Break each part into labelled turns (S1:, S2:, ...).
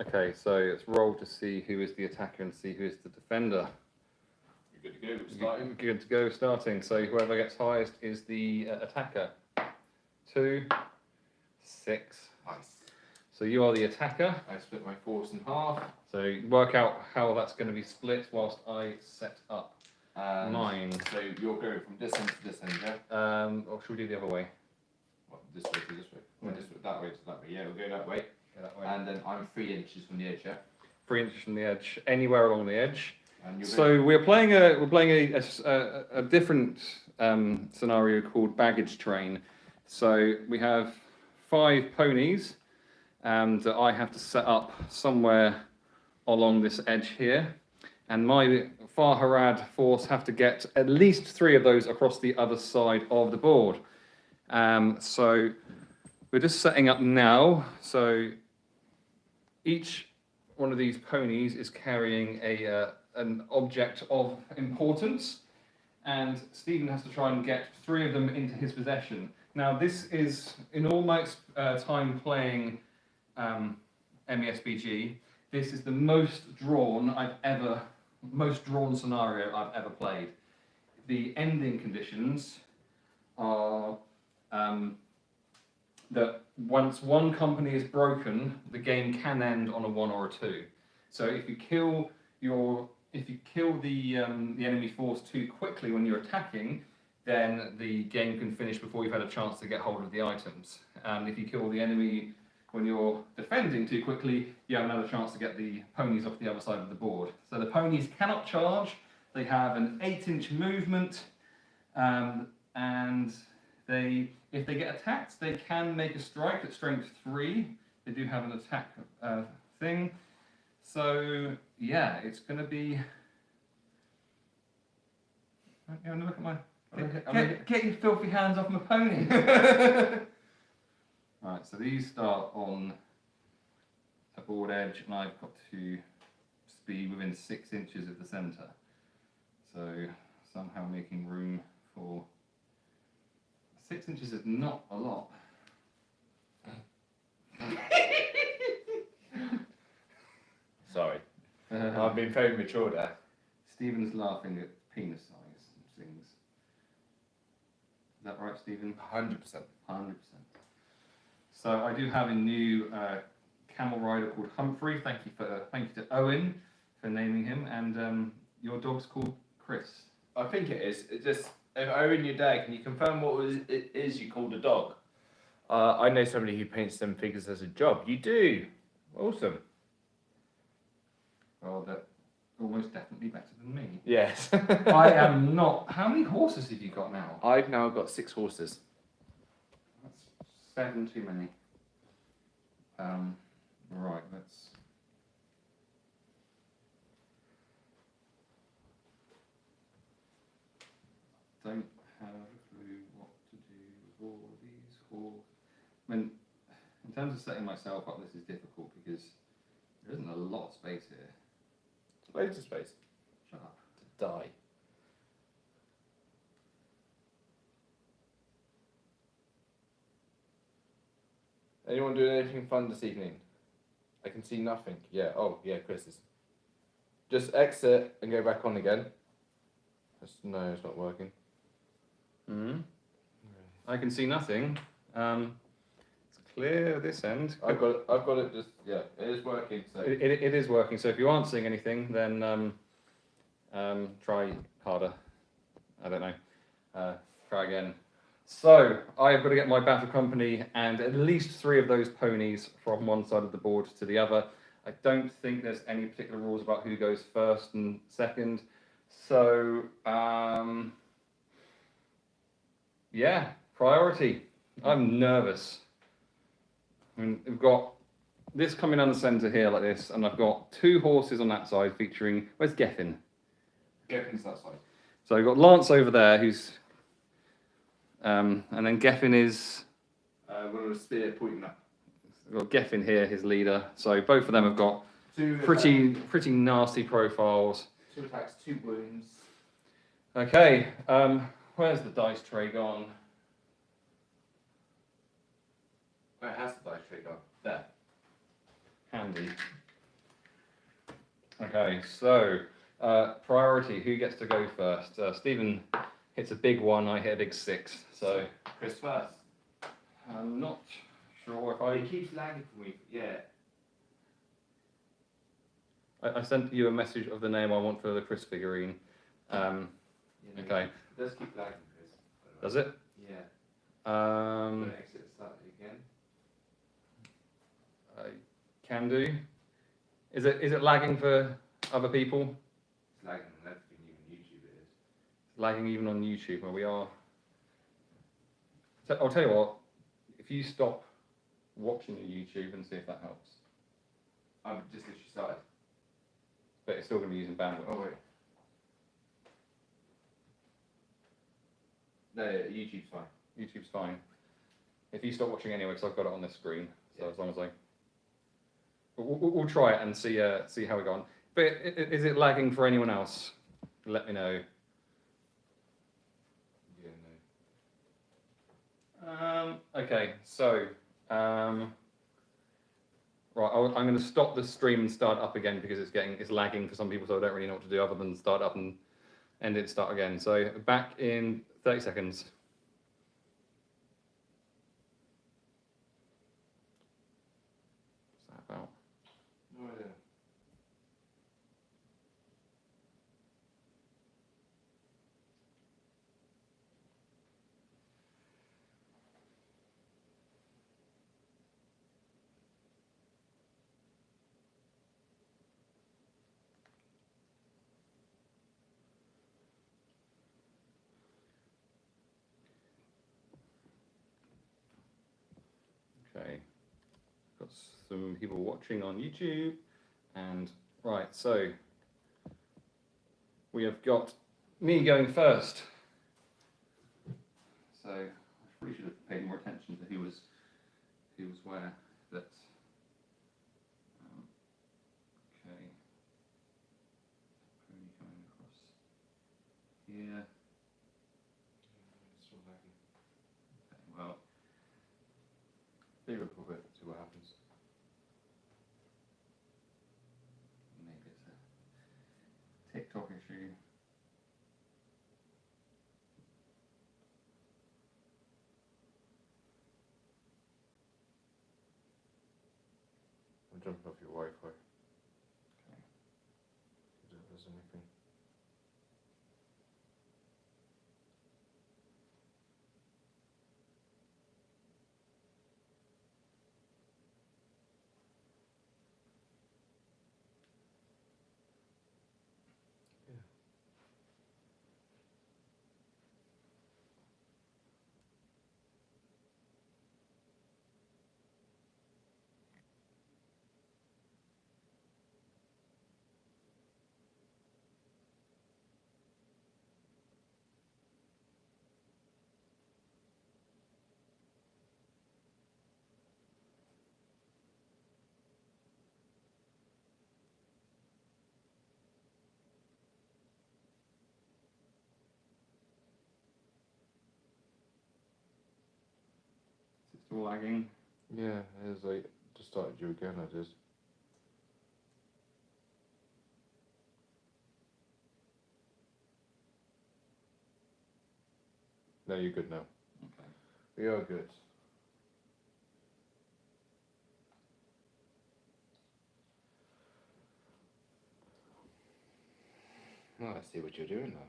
S1: Okay, so it's roll to see who is the attacker and see who is the defender.
S2: You're good to go. Starting.
S1: Good to go, starting. So whoever gets highest is the attacker. 2, 6.
S2: Nice.
S1: So you are the attacker.
S2: I split my force in half.
S1: So work out how that's going to be split whilst I set up mine.
S2: So you're going from this end to this end, yeah?
S1: Or should we do the other way?
S2: What, this way to this way? Or this way, that way to that way? Yeah, we'll go that way.
S1: Go that way.
S2: And then I'm 3 inches from the edge, yeah?
S1: 3 inches from the edge, anywhere along the edge.
S2: And you're
S1: So we're playing a different scenario called Baggage Train. So we have 5 ponies that I have to set up somewhere along this edge here, and my Farharad force have to get at least 3 of those across the other side of the board. So we're just setting up now. So each one of these ponies is carrying an object of importance, and Stephen has to try and get 3 of them into his possession. Now this is, in all my time playing MESBG, this is the most drawn scenario I've ever played. The ending conditions are that once one company is broken, the game can end on a 1 or a 2. So if you kill the enemy force too quickly when you're attacking, then the game can finish before you've had a chance to get hold of the items. And if you kill the enemy when you're defending too quickly, you have another chance to get the ponies off the other side of the board. So the ponies cannot charge. They have an 8-inch movement, and if they get attacked, they can make a strike at strength 3. They do have an attack thing. So yeah, it's going to be. You want to look at my. Get your filthy hands off my pony. Right, so these start on a board edge, and I've got to be within 6 inches of the centre. So somehow making room for 6 inches is not a lot.
S2: Sorry. I've been very mature there.
S1: Stephen's laughing at penis size things. Is that right, Stephen?
S2: 100%.
S1: 100%. So I do have a new camel rider called Humphrey. Thank you to Owen for naming him, and your dog's called Chris.
S2: I think it is. It just, if Owen, your dad, can you confirm what it is you called a dog? I know somebody who paints them figures as a job. You do. Awesome.
S1: Well, they're almost definitely better than me.
S2: Yes.
S1: I am not. How many horses have you got now?
S2: I've now got 6 horses.
S1: That's 7 too many. Right, let's. Don't have a clue what to do with all these horses. I mean, in terms of setting myself up, this is difficult because there isn't a lot of space here.
S2: Loads of space.
S1: Shut up.
S2: To die. Anyone doing anything fun this evening? I can see nothing. Yeah, oh, yeah, Chris is. Just exit and go back on again. No, it's not working.
S1: Hmm. I can see nothing. It's clear this end.
S2: I've got it just, yeah, it is working. So.
S1: It is working, so if you aren't seeing anything, then try harder. I don't know. Try again. So, I've got to get my battle company and at least 3 of those ponies from one side of the board to the other. I don't think there's any particular rules about who goes first and second. So, yeah, priority. I'm nervous. I mean, we've got this coming down the centre here like this, and I've got 2 horses on that side featuring. Where's Geffin?
S2: Geffin's that side.
S1: So I've got Lance over there, who's. And then Geffin is.
S2: With a spear pointing up.
S1: We've got Geffin here, his leader. So both of them have got
S2: 2
S1: pretty nasty profiles.
S2: 2 attacks, 2 wounds.
S1: Okay, where's the dice tray gone?
S2: Where has the dice tray gone? There.
S1: Handy. Okay, so priority, who gets to go first? Stephen hits a big one, I hit a big 6. So
S2: Chris first.
S1: I'm not sure if
S2: It
S1: I...
S2: keeps lagging for me. Yeah.
S1: I sent you a message of the name I want for the Chris figurine. Okay.
S2: It does keep lagging, Chris.
S1: Does it?
S2: Yeah.
S1: Um,
S2: Exit and start again.
S1: I can do. Is it lagging for other people?
S2: It's lagging on everything, even YouTube it is.
S1: It's lagging even on YouTube where we are. So I'll tell you what, if you stop watching your YouTube and see if that helps.
S2: I've just literally started.
S1: But it's still going to be using bandwidth.
S2: Oh, wait. No, YouTube's fine.
S1: YouTube's fine. If you stop watching anyway, because I've got it on this screen, so as long as I... We'll try it and see how we go on. But is it lagging for anyone else? Let me know.
S2: Yeah, no.
S1: Okay, so right, I'm going to stop the stream and start up again because it's lagging for some people, so I don't really know what to do other than start up and end it, start again. So back in 30 seconds. What's that about?
S2: No idea.
S1: Okay, got some people watching on YouTube, and right, so we have got me going first. So I probably should have paid more attention to who was where. But okay, pony coming across here.
S2: It's still lagging.
S1: Okay, well,
S2: Leave it for a bit, see what happens.
S1: maybe it's a TikTok issue.
S2: I'm jumping off your Wi-Fi.
S1: Okay.
S2: See if there's anything.
S1: Is it still lagging?
S2: Yeah, it is. Like, just started you again, I did. No, you're good now.
S1: Okay.
S2: We are good. Well, I see what you're doing now.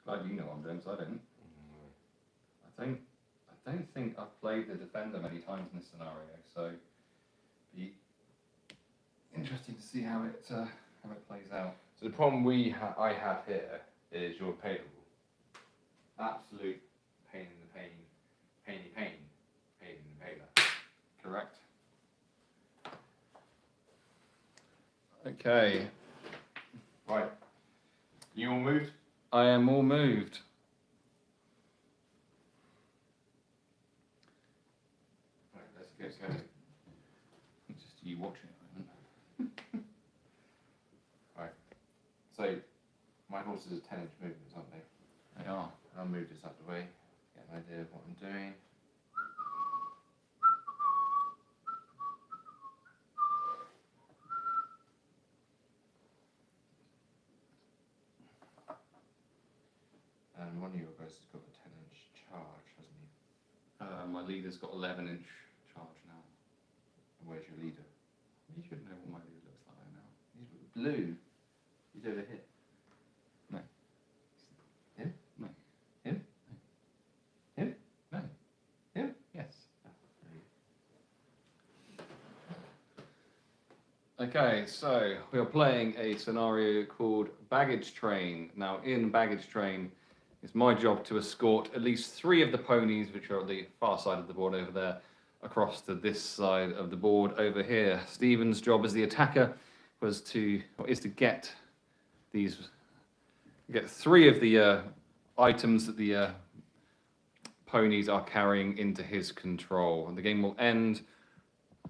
S1: Glad you know what I'm doing, because I don't. I don't think I've played the defender many times in this scenario, so be interesting to see how it plays out.
S2: So the problem I have here is you're payable. Absolute pain in the pain in the paler.
S1: Correct. Okay,
S2: Right. You all moved?
S1: I am all moved.
S2: Right, let's get going.
S1: It's just you watching at the moment.
S2: Right. So my horses are 10-inch movements, aren't they?
S1: They are.
S2: I'll move this out the way, get an idea of what I'm doing. one of your guys has got a 10-inch charge, hasn't he?
S1: My leader's got 11-inch charge now.
S2: And where's your leader?
S1: You should know what my leader looks like right now.
S2: He's blue. He's over here.
S1: No.
S2: Him?
S1: No.
S2: Him? Him?
S1: No.
S2: Him?
S1: Yes. Okay, so we are playing a scenario called Baggage Train. Now, in Baggage Train, it's my job to escort at least 3 of the ponies, which are at the far side of the board over there, across to this side of the board over here. Stephen's job as the attacker is to get 3 of the items that the ponies are carrying into his control. And the game will end.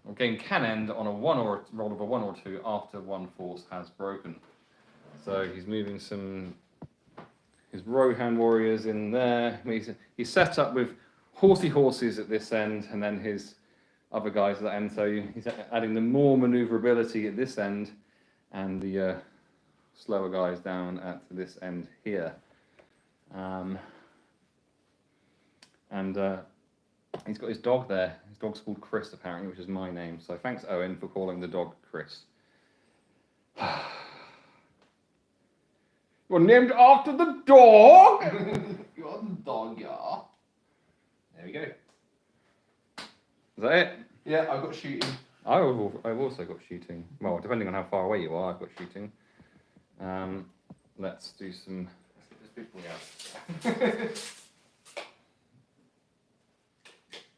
S1: The game can end on a roll of a 1 or 2 after one force has broken. So he's moving his Rohan warriors in there. He's set up with horsey horses at this end, and then his other guys at that end. So he's adding the more maneuverability at this end, and the slower guys down at this end here. He's got his dog there. His dog's called Chris, apparently, which is my name. So thanks, Owen, for calling the dog Chris. You're named after the dog?
S2: You're the dog, yeah. There we go.
S1: Is that it?
S2: Yeah, I've got shooting.
S1: I've also got shooting. Well, depending on how far away you are, I've got shooting. Let's do some...
S2: Let's get this big boy out.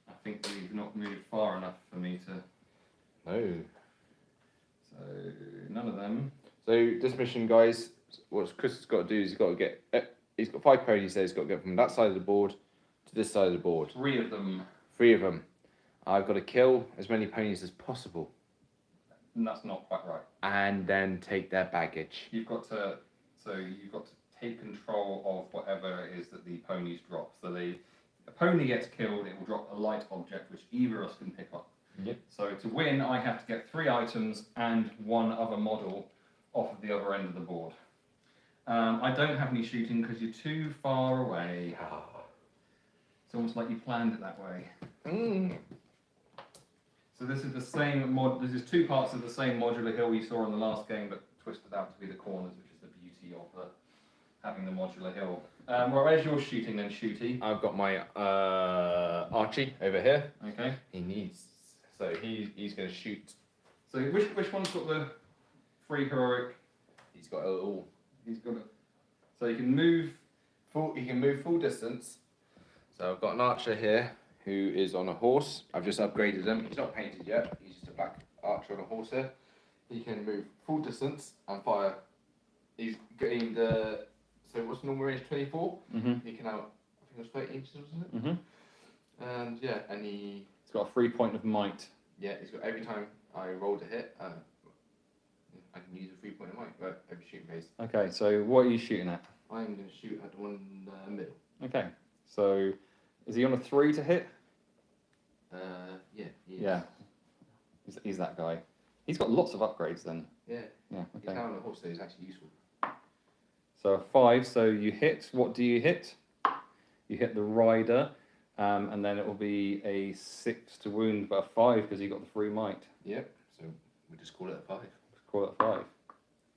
S1: I think we've not moved far enough for me to...
S2: No.
S1: So, none of them.
S2: So, this mission, guys, what Chris has got to do is he's got to get... He's got 5 ponies there. He's got to get from that side of the board to this side of the board.
S1: 3 of them.
S2: 3 of them. I've got to kill as many ponies as possible.
S1: And that's not quite right.
S2: And then take their baggage.
S1: You've got to take control of whatever it is that the ponies drop. So a pony gets killed, it will drop a light object which either of us can pick up.
S2: Yep.
S1: So to win, I have to get 3 items and 1 other model off of the other end of the board. I don't have any shooting because you're too far away. It's almost like you planned it that way. So this is the same this is 2 parts of the same modular hill you saw in the last game, but twisted out to be the corners, which is the beauty of having the modular hill. Whereas you're shooting, then Shooty.
S2: I've got my Archie over here.
S1: Okay.
S2: So he's going to shoot.
S1: So which one's got the free heroic?
S2: He's got a little.
S1: He's got it. So he can move.
S2: He can move full distance. So I've got an archer here who is on a horse. I've just upgraded him. He's not painted yet. He's just a black archer on a horse here. He can move full distance and fire. He's getting the. So what's normal range? 24. He can out. I think it was 30 inches, wasn't it? And yeah, and he's
S1: got a 3 point of might.
S2: Yeah, he's got every time I rolled a hit. I can use a 3 point of might, but every shooting phase.
S1: Okay, so what are you shooting at?
S2: I'm going to shoot at the one in the middle.
S1: Okay, so is he on a 3 to hit?
S2: Yeah, he is.
S1: Yeah, he's that guy. He's got lots of upgrades then.
S2: Yeah.
S1: Yeah.
S2: He's
S1: Okay.
S2: down on a horse, so he's actually useful.
S1: So a 5. So you hit. What do you hit? You hit the rider, and then it will be a 6 to wound, but a 5 because you got the free might.
S2: Yep. So we just call it a 5.
S1: Let's call it a 5.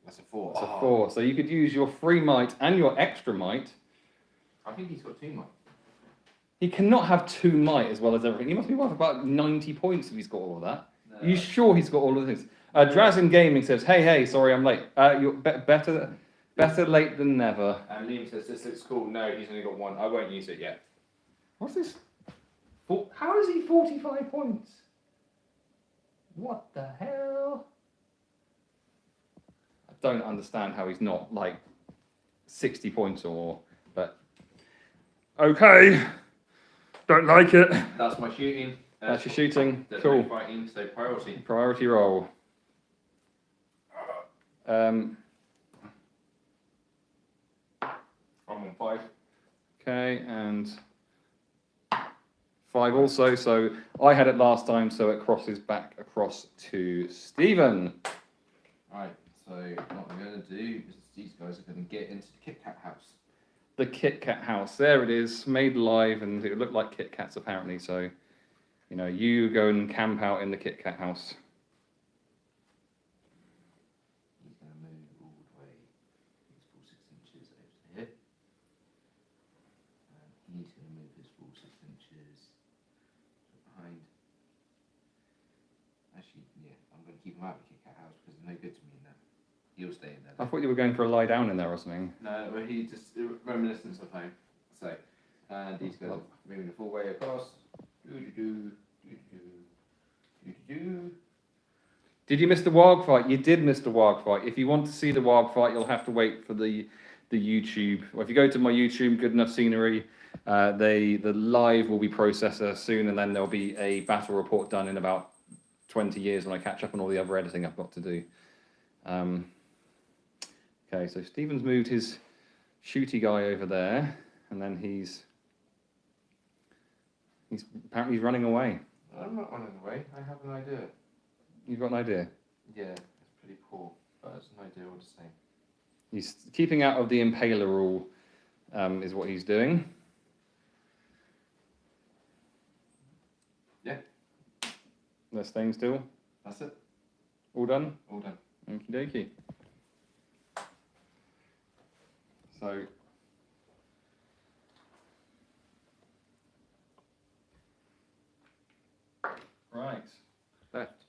S2: That's a 4.
S1: That's a 4. So you could use your free might and your extra might.
S2: I think he's got 2 might.
S1: He cannot have 2 might as well as everything. He must be worth about 90 points if he's got all of that.
S2: No.
S1: Are you sure he's got all of this? Drazen Gaming says, hey, sorry, I'm late. You're better late than never.
S2: And Liam says this looks cool. No, he's only got 1. I won't use it yet.
S1: What's this? How is he 45 points? What the hell? I don't understand how he's not like 60 points or more, but okay. Don't like it.
S2: That's my shooting.
S1: That's your shooting.
S2: There's
S1: Cool.
S2: no fighting, so priority.
S1: Priority roll.
S2: I'm on 5.
S1: Okay, and 5 also. So I had it last time, so it crosses back across to Stephen.
S2: Alright, so what I'm going to do is these guys are going to get into the Kit Kat house.
S1: the Kit Kat house. There it is, made live, and it looked like Kit Kats apparently. So, you know, you go and camp out in the Kit Kat house.
S2: He's going to move all the way. His full 6 inches over to here. And he's going to move his full 6 inches behind. Actually, yeah, I'm going to keep him out of the Kit Kat house because they're no good to me in there. He'll stay in there.
S1: I thought you were going for a lie down in there or something.
S2: No, but he just reminiscence of home. So, and he's going moving the full way across.
S1: Did you miss the Warg fight? You did miss the Warg fight. If you want to see the Warg fight, you'll have to wait for the YouTube. Well, if you go to my YouTube, Good Enough Scenery, the live will be processed soon, and then there'll be a battle report done in about 20 years when I catch up on all the other editing I've got to do. Okay, so Stephen's moved his shooty guy over there, and then he's apparently running away.
S2: I'm not running away. I have an idea.
S1: You've got an idea?
S2: Yeah, it's pretty poor, but it's an idea all the same.
S1: He's keeping out of the impaler rule, is what he's doing.
S2: Yeah.
S1: They're staying still.
S2: That's it.
S1: All done?
S2: All done.
S1: Okie dokie. So, right.
S2: Left.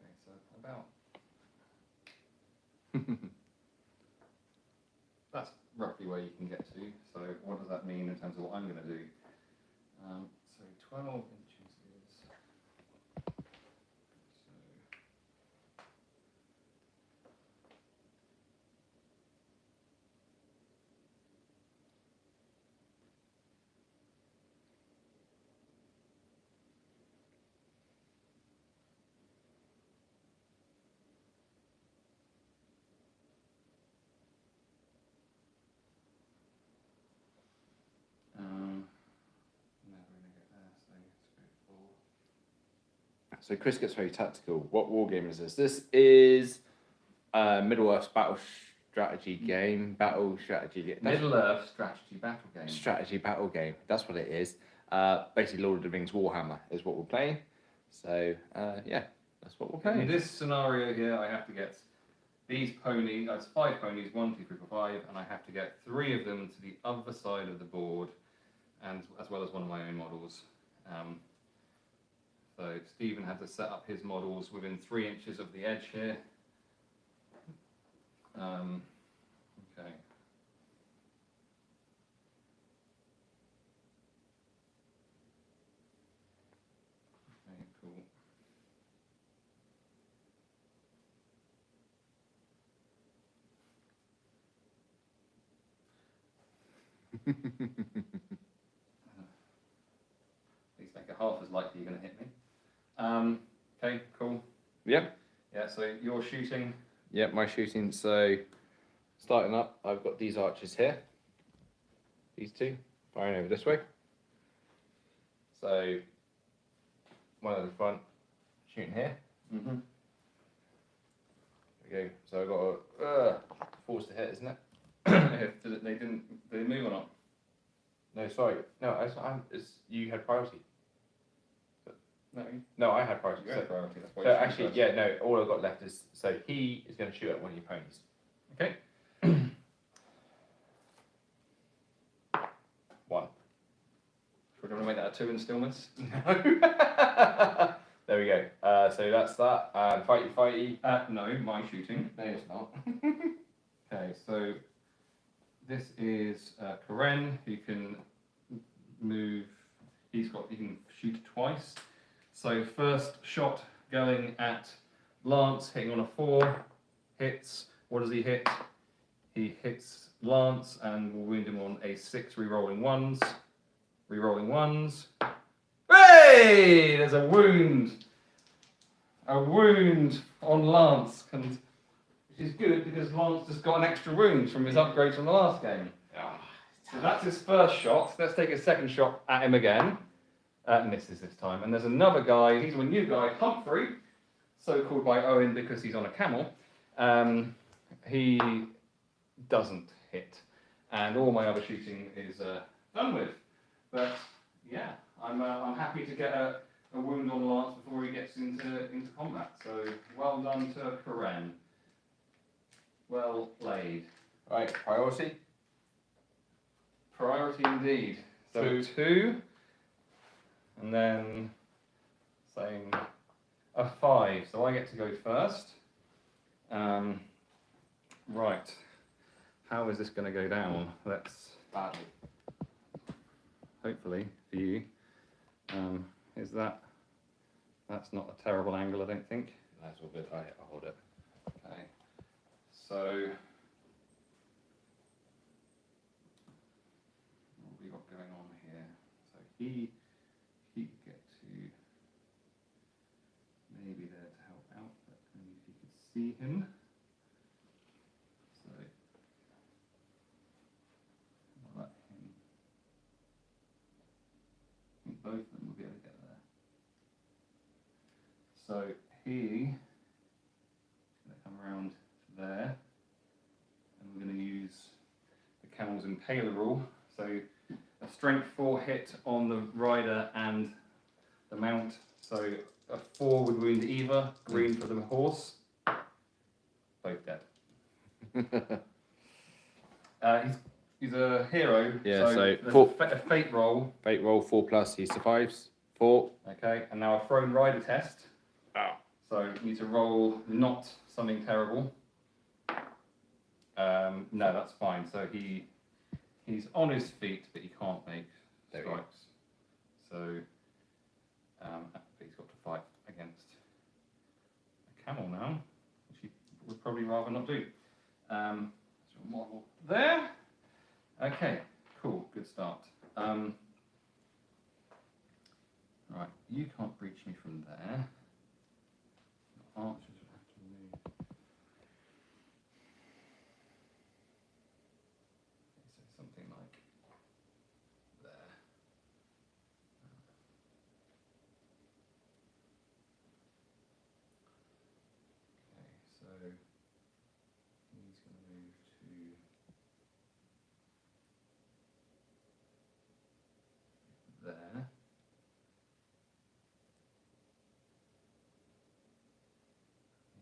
S1: Okay, so about. That's roughly where you can get to. So, what does that mean in terms of what I'm going to do? So, 12 inches is.
S2: So Chris gets very tactical. What war game is this? This is Middle-earth's battle strategy game. Battle strategy game.
S1: Middle-earth strategy battle game.
S2: Strategy battle game. That's what it is. Basically, Lord of the Rings Warhammer is what we're playing. So yeah, that's what we're playing.
S1: In this scenario here, I have to get these ponies. That's 5 ponies, 1, 2, 3, 4, 5, and I have to get 3 of them to the other side of the board, and as well as one of my own models. So Stephen had to set up his models within 3 inches of the edge here. Okay. Okay, cool. At least make it half as likely you're going to hit me. Okay, cool.
S2: Yep.
S1: Yeah, so you're shooting.
S2: Yep, my shooting. So starting up, I've got these archers here. These 2 firing over this way. So one at the front, shooting here.
S1: Mm-hmm.
S2: There we go. So I've got a force to hit, isn't it?
S1: Did they move or not?
S2: No, sorry. No, you had priority.
S1: No.
S2: No, I had priority.
S1: You had priority. That's why
S2: So
S1: you
S2: actually,
S1: first.
S2: yeah, no. All I've got left is he is going to shoot at one of your ponies.
S1: Okay.
S2: 1.
S1: We're going to make that a 2 in stillness.
S2: No. There we go. So that's that. And fighty.
S1: No, my shooting.
S2: No, it's not.
S1: Okay, so this is Karen, who can move. He can shoot twice. So first shot going at Lance, hitting on a 4, hits. What does he hit? He hits Lance and will wound him on a 6, re-rolling 1s. Re-rolling 1s. Hey! There's a wound. A wound on Lance, which is good because Lance just got an extra wound from his upgrade from the last game. So that's his first shot. Let's take a second shot at him again. Misses this time. And there's another guy, he's a new guy, Humphrey, so called by Owen because he's on a camel. He doesn't hit, and all my other shooting is done with. But yeah, I'm happy to get a wound on Lance before he gets into combat. So well done to Koren. Well played.
S2: Right, priority.
S1: Priority indeed. So
S2: 2.
S1: 2, and then saying a 5. So I get to go first. Right. How is this going to go down? Let's
S2: Badly.
S1: hopefully for you. Is that's not a terrible angle, I don't think.
S2: That's all good. Alright, I'll hold it.
S1: Okay. So what have we got going on here? So he could get to maybe there to help out, but only if you could see him. So I'll let him. I think both of them will be able to get there. So he is going to come around to there, and we're going to use the camel's impaler rule. So a strength 4 hit on the rider and the mount. So a 4 would wound either. Green for the horse. Both dead. He's a hero.
S2: Yeah, so
S1: there's
S2: four-
S1: a fate roll.
S2: Fate roll 4+, he survives. 4.
S1: Okay, and now a thrown rider test.
S2: Oh.
S1: So you need to roll not something terrible. No, that's fine. So he's on his feet, but he can't make
S2: There we go.
S1: strikes. So but he's got to fight against a camel now, which he would probably rather not do. So model there. Okay, cool, good start. Right, you can't reach me from there. Archers would have to move. So something like there. Okay, so he's going to move to there.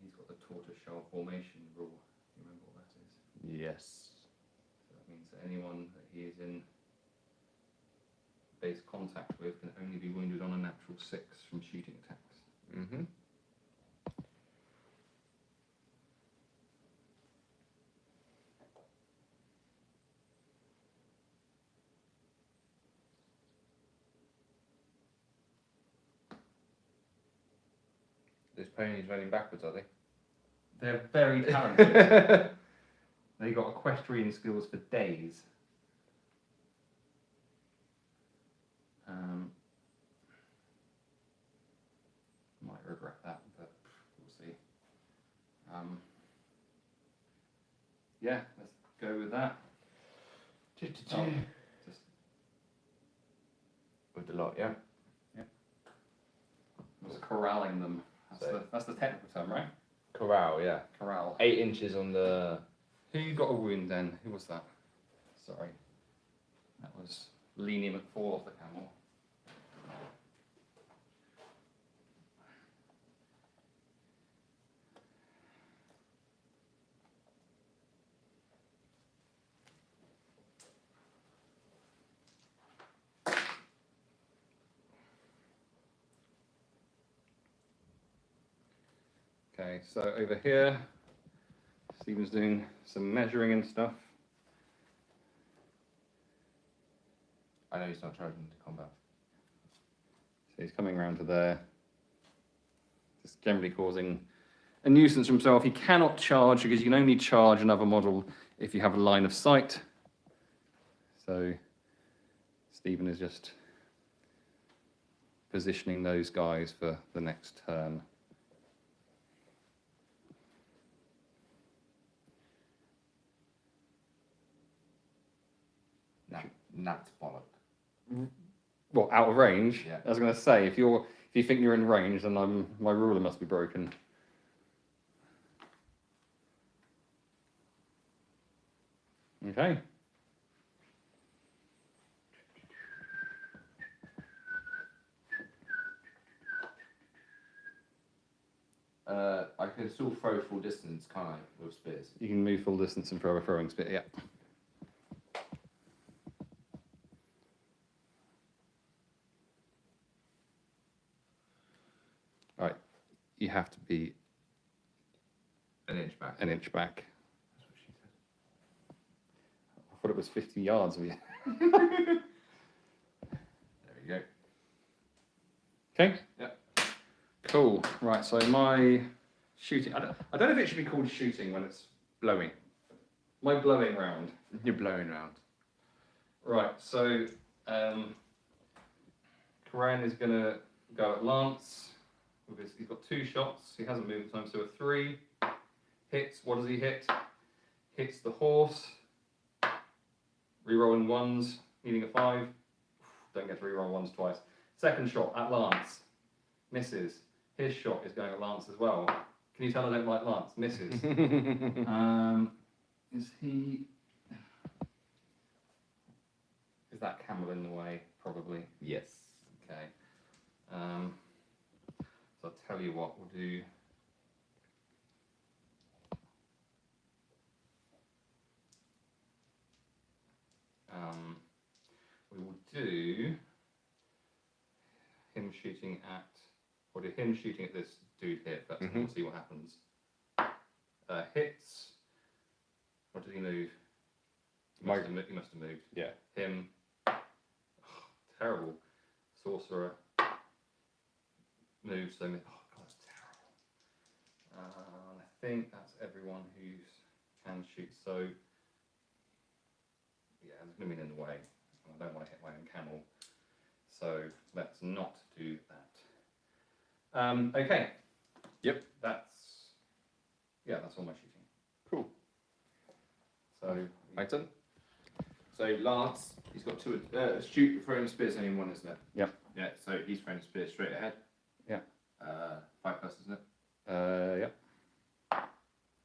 S1: He's got the tortoiseshell formation rule. Do you remember what that is?
S2: Yes.
S1: So that means that anyone that he is in base contact with can only be wounded on a natural 6 from shooting attacks.
S2: Mm-hmm. This pony's running backwards, are they?
S1: They're very talented. They got equestrian skills for days. Might regret that, but we'll see. Yeah, let's go with that. Oh, just
S2: With the lot, yeah?
S1: was corralling them. That's the technical term, right?
S2: Corral, yeah.
S1: Corral.
S2: 8 inches on the...
S1: Who got a wound then? Who was that? Sorry. That was Leanie McFall off the camel. Okay, so over here, Stephen's doing some measuring and stuff.
S2: I know he's not charging into combat.
S1: So he's coming around to there, just generally causing a nuisance for himself. He cannot charge because you can only charge another model if you have a line of sight. So Stephen is just positioning those guys for the next turn.
S2: Nat's bollock.
S1: Well, out of range.
S2: Yeah.
S1: I was going to say, if you think you're in range, then my ruler must be broken. Okay.
S2: I can still throw full distance, can't I, with spears?
S1: You can move full distance and throw a throwing spear, yeah. Right, you have to be
S2: An inch back.
S1: an inch back.
S2: That's what she said.
S1: I thought it was 50 yards of you.
S2: There we go.
S1: Okay?
S2: Yeah.
S1: Cool. Right, so my shooting, I don't know if it should be called shooting when it's
S2: Blowing.
S1: my blowing round.
S2: You're blowing around.
S1: Right, so Karan is going to go at Lance. He's got 2 shots. He hasn't moved time, so a 3 hits. What does he hit? Hits the horse. Rerolling 1s, needing a 5. Don't get to reroll 1s twice. Second shot at Lance. Misses. His shot is going at Lance as well. Can you tell I don't like Lance? Misses. Is he... Is that camel in the way? Probably.
S2: Yes.
S1: Okay. So I'll tell you what, we'll do... we will do him shooting at... We'll do him shooting at this dude here first, and we'll see what happens. Hits. What did he move? He must have moved.
S2: Yeah.
S1: Him. Terrible. Sorcerer. Moves. So, oh god, it's terrible. I think that's everyone who can shoot. So, yeah, there's going to be in the way. I don't want to hit my own camel. So let's not do that. Okay.
S2: Yep.
S1: That's all my shooting.
S2: Cool.
S1: So
S2: My turn. So Lance, he's got 2. Throwing spears only 1, isn't it?
S1: Yep.
S2: Yeah. So he's throwing spears straight ahead.
S1: Yeah.
S2: 5+, isn't it?
S1: Yeah.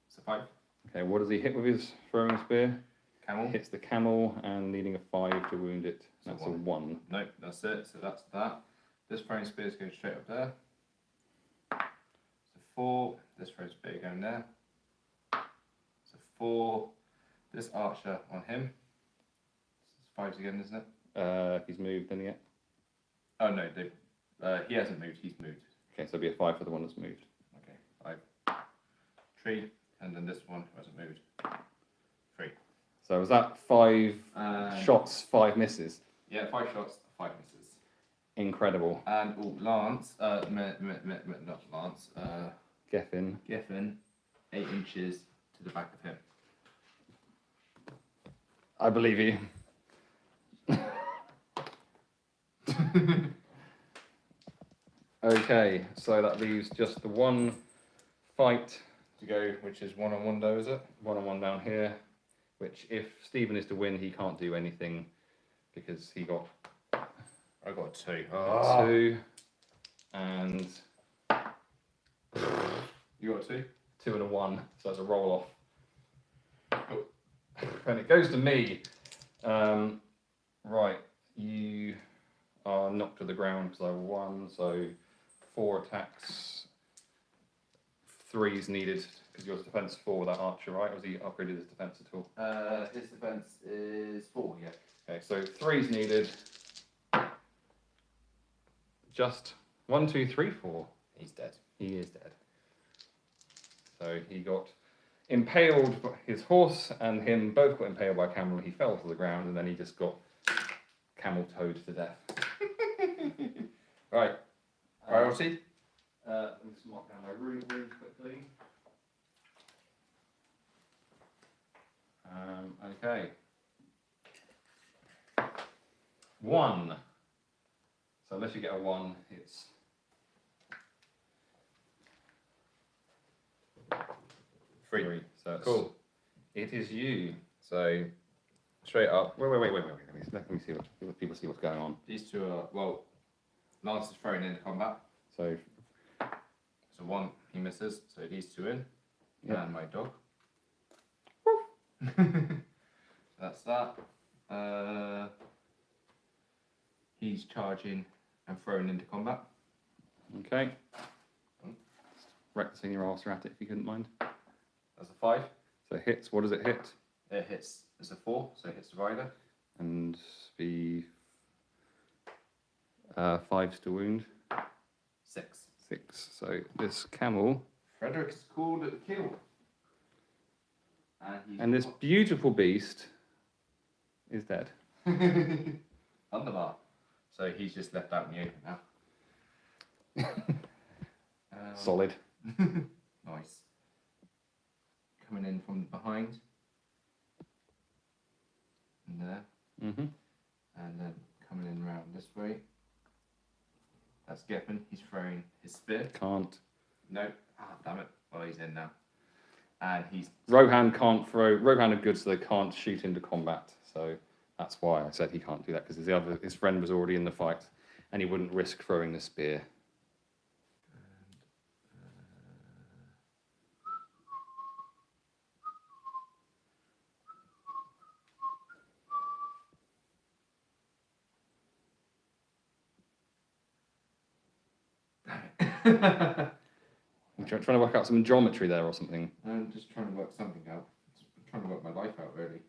S2: So 5.
S1: Okay. What does he hit with his throwing spear?
S2: Camel.
S1: Hits the camel and needing a 5 to wound it.
S2: So
S1: That's
S2: 1.
S1: a 1.
S2: No, that's it. So that's that. This throwing spear is going straight up there. So 4. This throwing spear going there. So 4. This archer on him. It's 5s again, isn't it?
S1: If he's moved, then yeah.
S2: Oh no, he hasn't moved. He's moved.
S1: Okay, so it'll be a 5 for the one that's moved.
S2: Okay, 5. 3, and then this one hasn't moved. 3.
S1: So was that 5 shots, 5 misses?
S2: Yeah, 5 shots, 5 misses.
S1: Incredible.
S2: And Lance, not Lance,
S1: Geffin.
S2: Giffen, 8 inches to the back of him.
S1: I believe you. Okay, so that leaves just the one fight
S2: To go, which is 1-on-1 though, is it?
S1: 1-on-1 down here, which if Stephen is to win, he can't do anything because he got
S2: I got 2.
S1: 2 and
S2: You got 2?
S1: 2 and a 1, so that's a roll off. And it goes to me. Right, you are knocked to the ground because I won, so 4 attacks, 3's needed because yours defense 4 with that archer, right? Or has he upgraded his defense at all?
S2: His defense is 4, yeah.
S1: Okay, so 3's needed. Just 1, 2, 3, 4.
S2: He's dead.
S1: He is dead. So he got impaled by his horse and him both got impaled by a camel. He fell to the ground and then he just got camel-toed to death.
S2: Right. Priority?
S1: Let me just mark down my room really quickly. Okay. 1. So unless you get a 1, it's 3. So it's,
S2: Cool.
S1: It is you.
S2: So, straight up.
S1: Wait. Let me see what people see what's going on.
S2: These 2 are, well, Lance is thrown into combat.
S1: So,
S2: So 1, he misses. So these 2 in.
S1: Yep.
S2: And my dog. that's that. He's charging and thrown into combat.
S1: Okay. Practicing your arse at it if you couldn't mind.
S2: That's a 5.
S1: So it hits, what does it hit?
S2: It hits, it's a 4, so it hits the rider.
S1: And the 5's to wound.
S2: 6.
S1: 6. So this camel
S2: Frederick's called at the kill.
S1: and this beautiful beast is dead.
S2: Underbar. So he's just left out in the open now.
S1: Solid.
S2: Nice. Coming in from behind. And there.
S1: Mm-hmm.
S2: And then coming in round this way. That's Geffen. He's throwing his spear.
S1: Can't.
S2: No. Ah, damn it. Well, he's in now. And he's...
S1: Rohan can't throw. Rohan are good, so they can't shoot into combat. So that's why I said he can't do that, because his friend was already in the fight, and he wouldn't risk throwing the spear. I'm trying to work out some geometry there or something.
S2: I'm just trying to work something out. I'm trying to work my life out, really.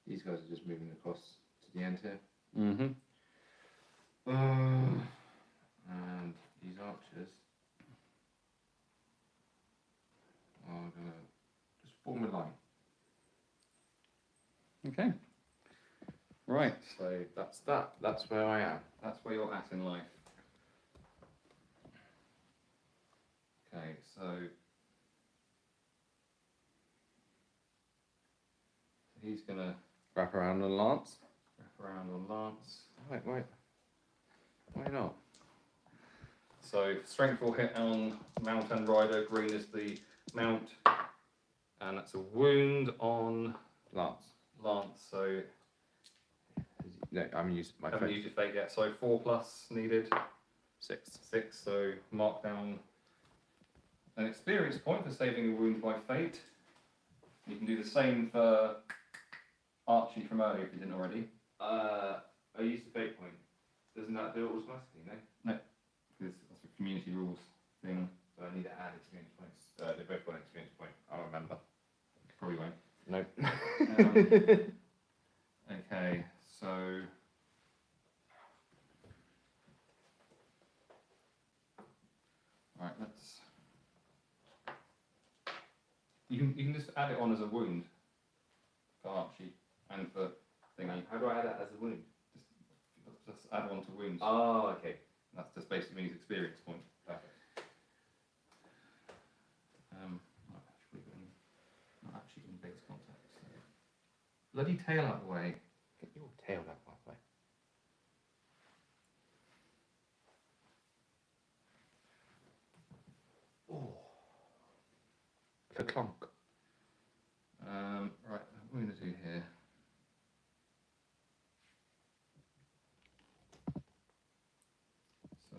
S2: These guys are just moving across to the end here.
S1: Mm-hmm.
S2: And these archers are going to just form a line.
S1: Okay. Right.
S2: So that's that. That's where I am.
S1: That's where you're at in life. Okay, so he's gonna
S2: Wrap around the lance.
S1: wrap around on Lance.
S2: Wait. Why not?
S1: So strength will hit on mount and rider. Green is the mount, and that's a wound on
S2: Lance.
S1: Lance. So
S2: No, I'm using my
S1: haven't
S2: fate.
S1: used your fate yet. So 4+ needed.
S2: 6.
S1: 6. So mark down an experience point for saving a wound by fate. You can do the same for Archie from earlier if you didn't already.
S2: I used the fate point. Doesn't that do it automatically, no?
S1: Because that's a community rules thing.
S2: So I need to add experience points. They both got an experience point. I'll remember.
S1: Probably won't.
S2: Nope.
S1: Okay, so right, let's. You can just add it on as a wound for Archie and for thingy.
S2: How do I add that as a wound?
S1: Just add on to wounds.
S2: Oh, okay.
S1: That's just basically means experience point.
S2: Perfect.
S1: Not actually in base contact. So. Bloody tail out of the way.
S2: Get your tail out of my way. Oh. Clonk.
S1: Right, what we're going to do here. So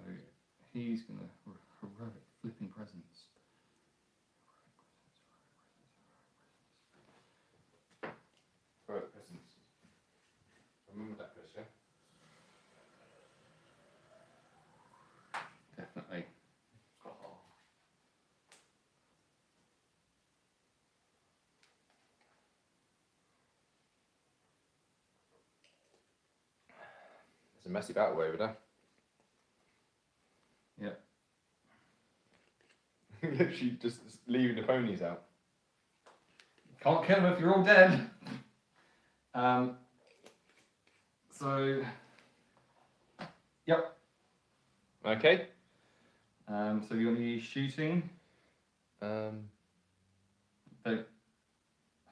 S1: he's going to heroic flipping presence.
S2: Heroic presence. Remember that, Chris, yeah?
S1: Definitely.
S2: It's a messy battle over there.
S1: Yep.
S2: Literally just leaving the ponies out.
S1: Can't kill them if you're all dead. So, yep.
S2: Okay.
S1: So you're going to be shooting. I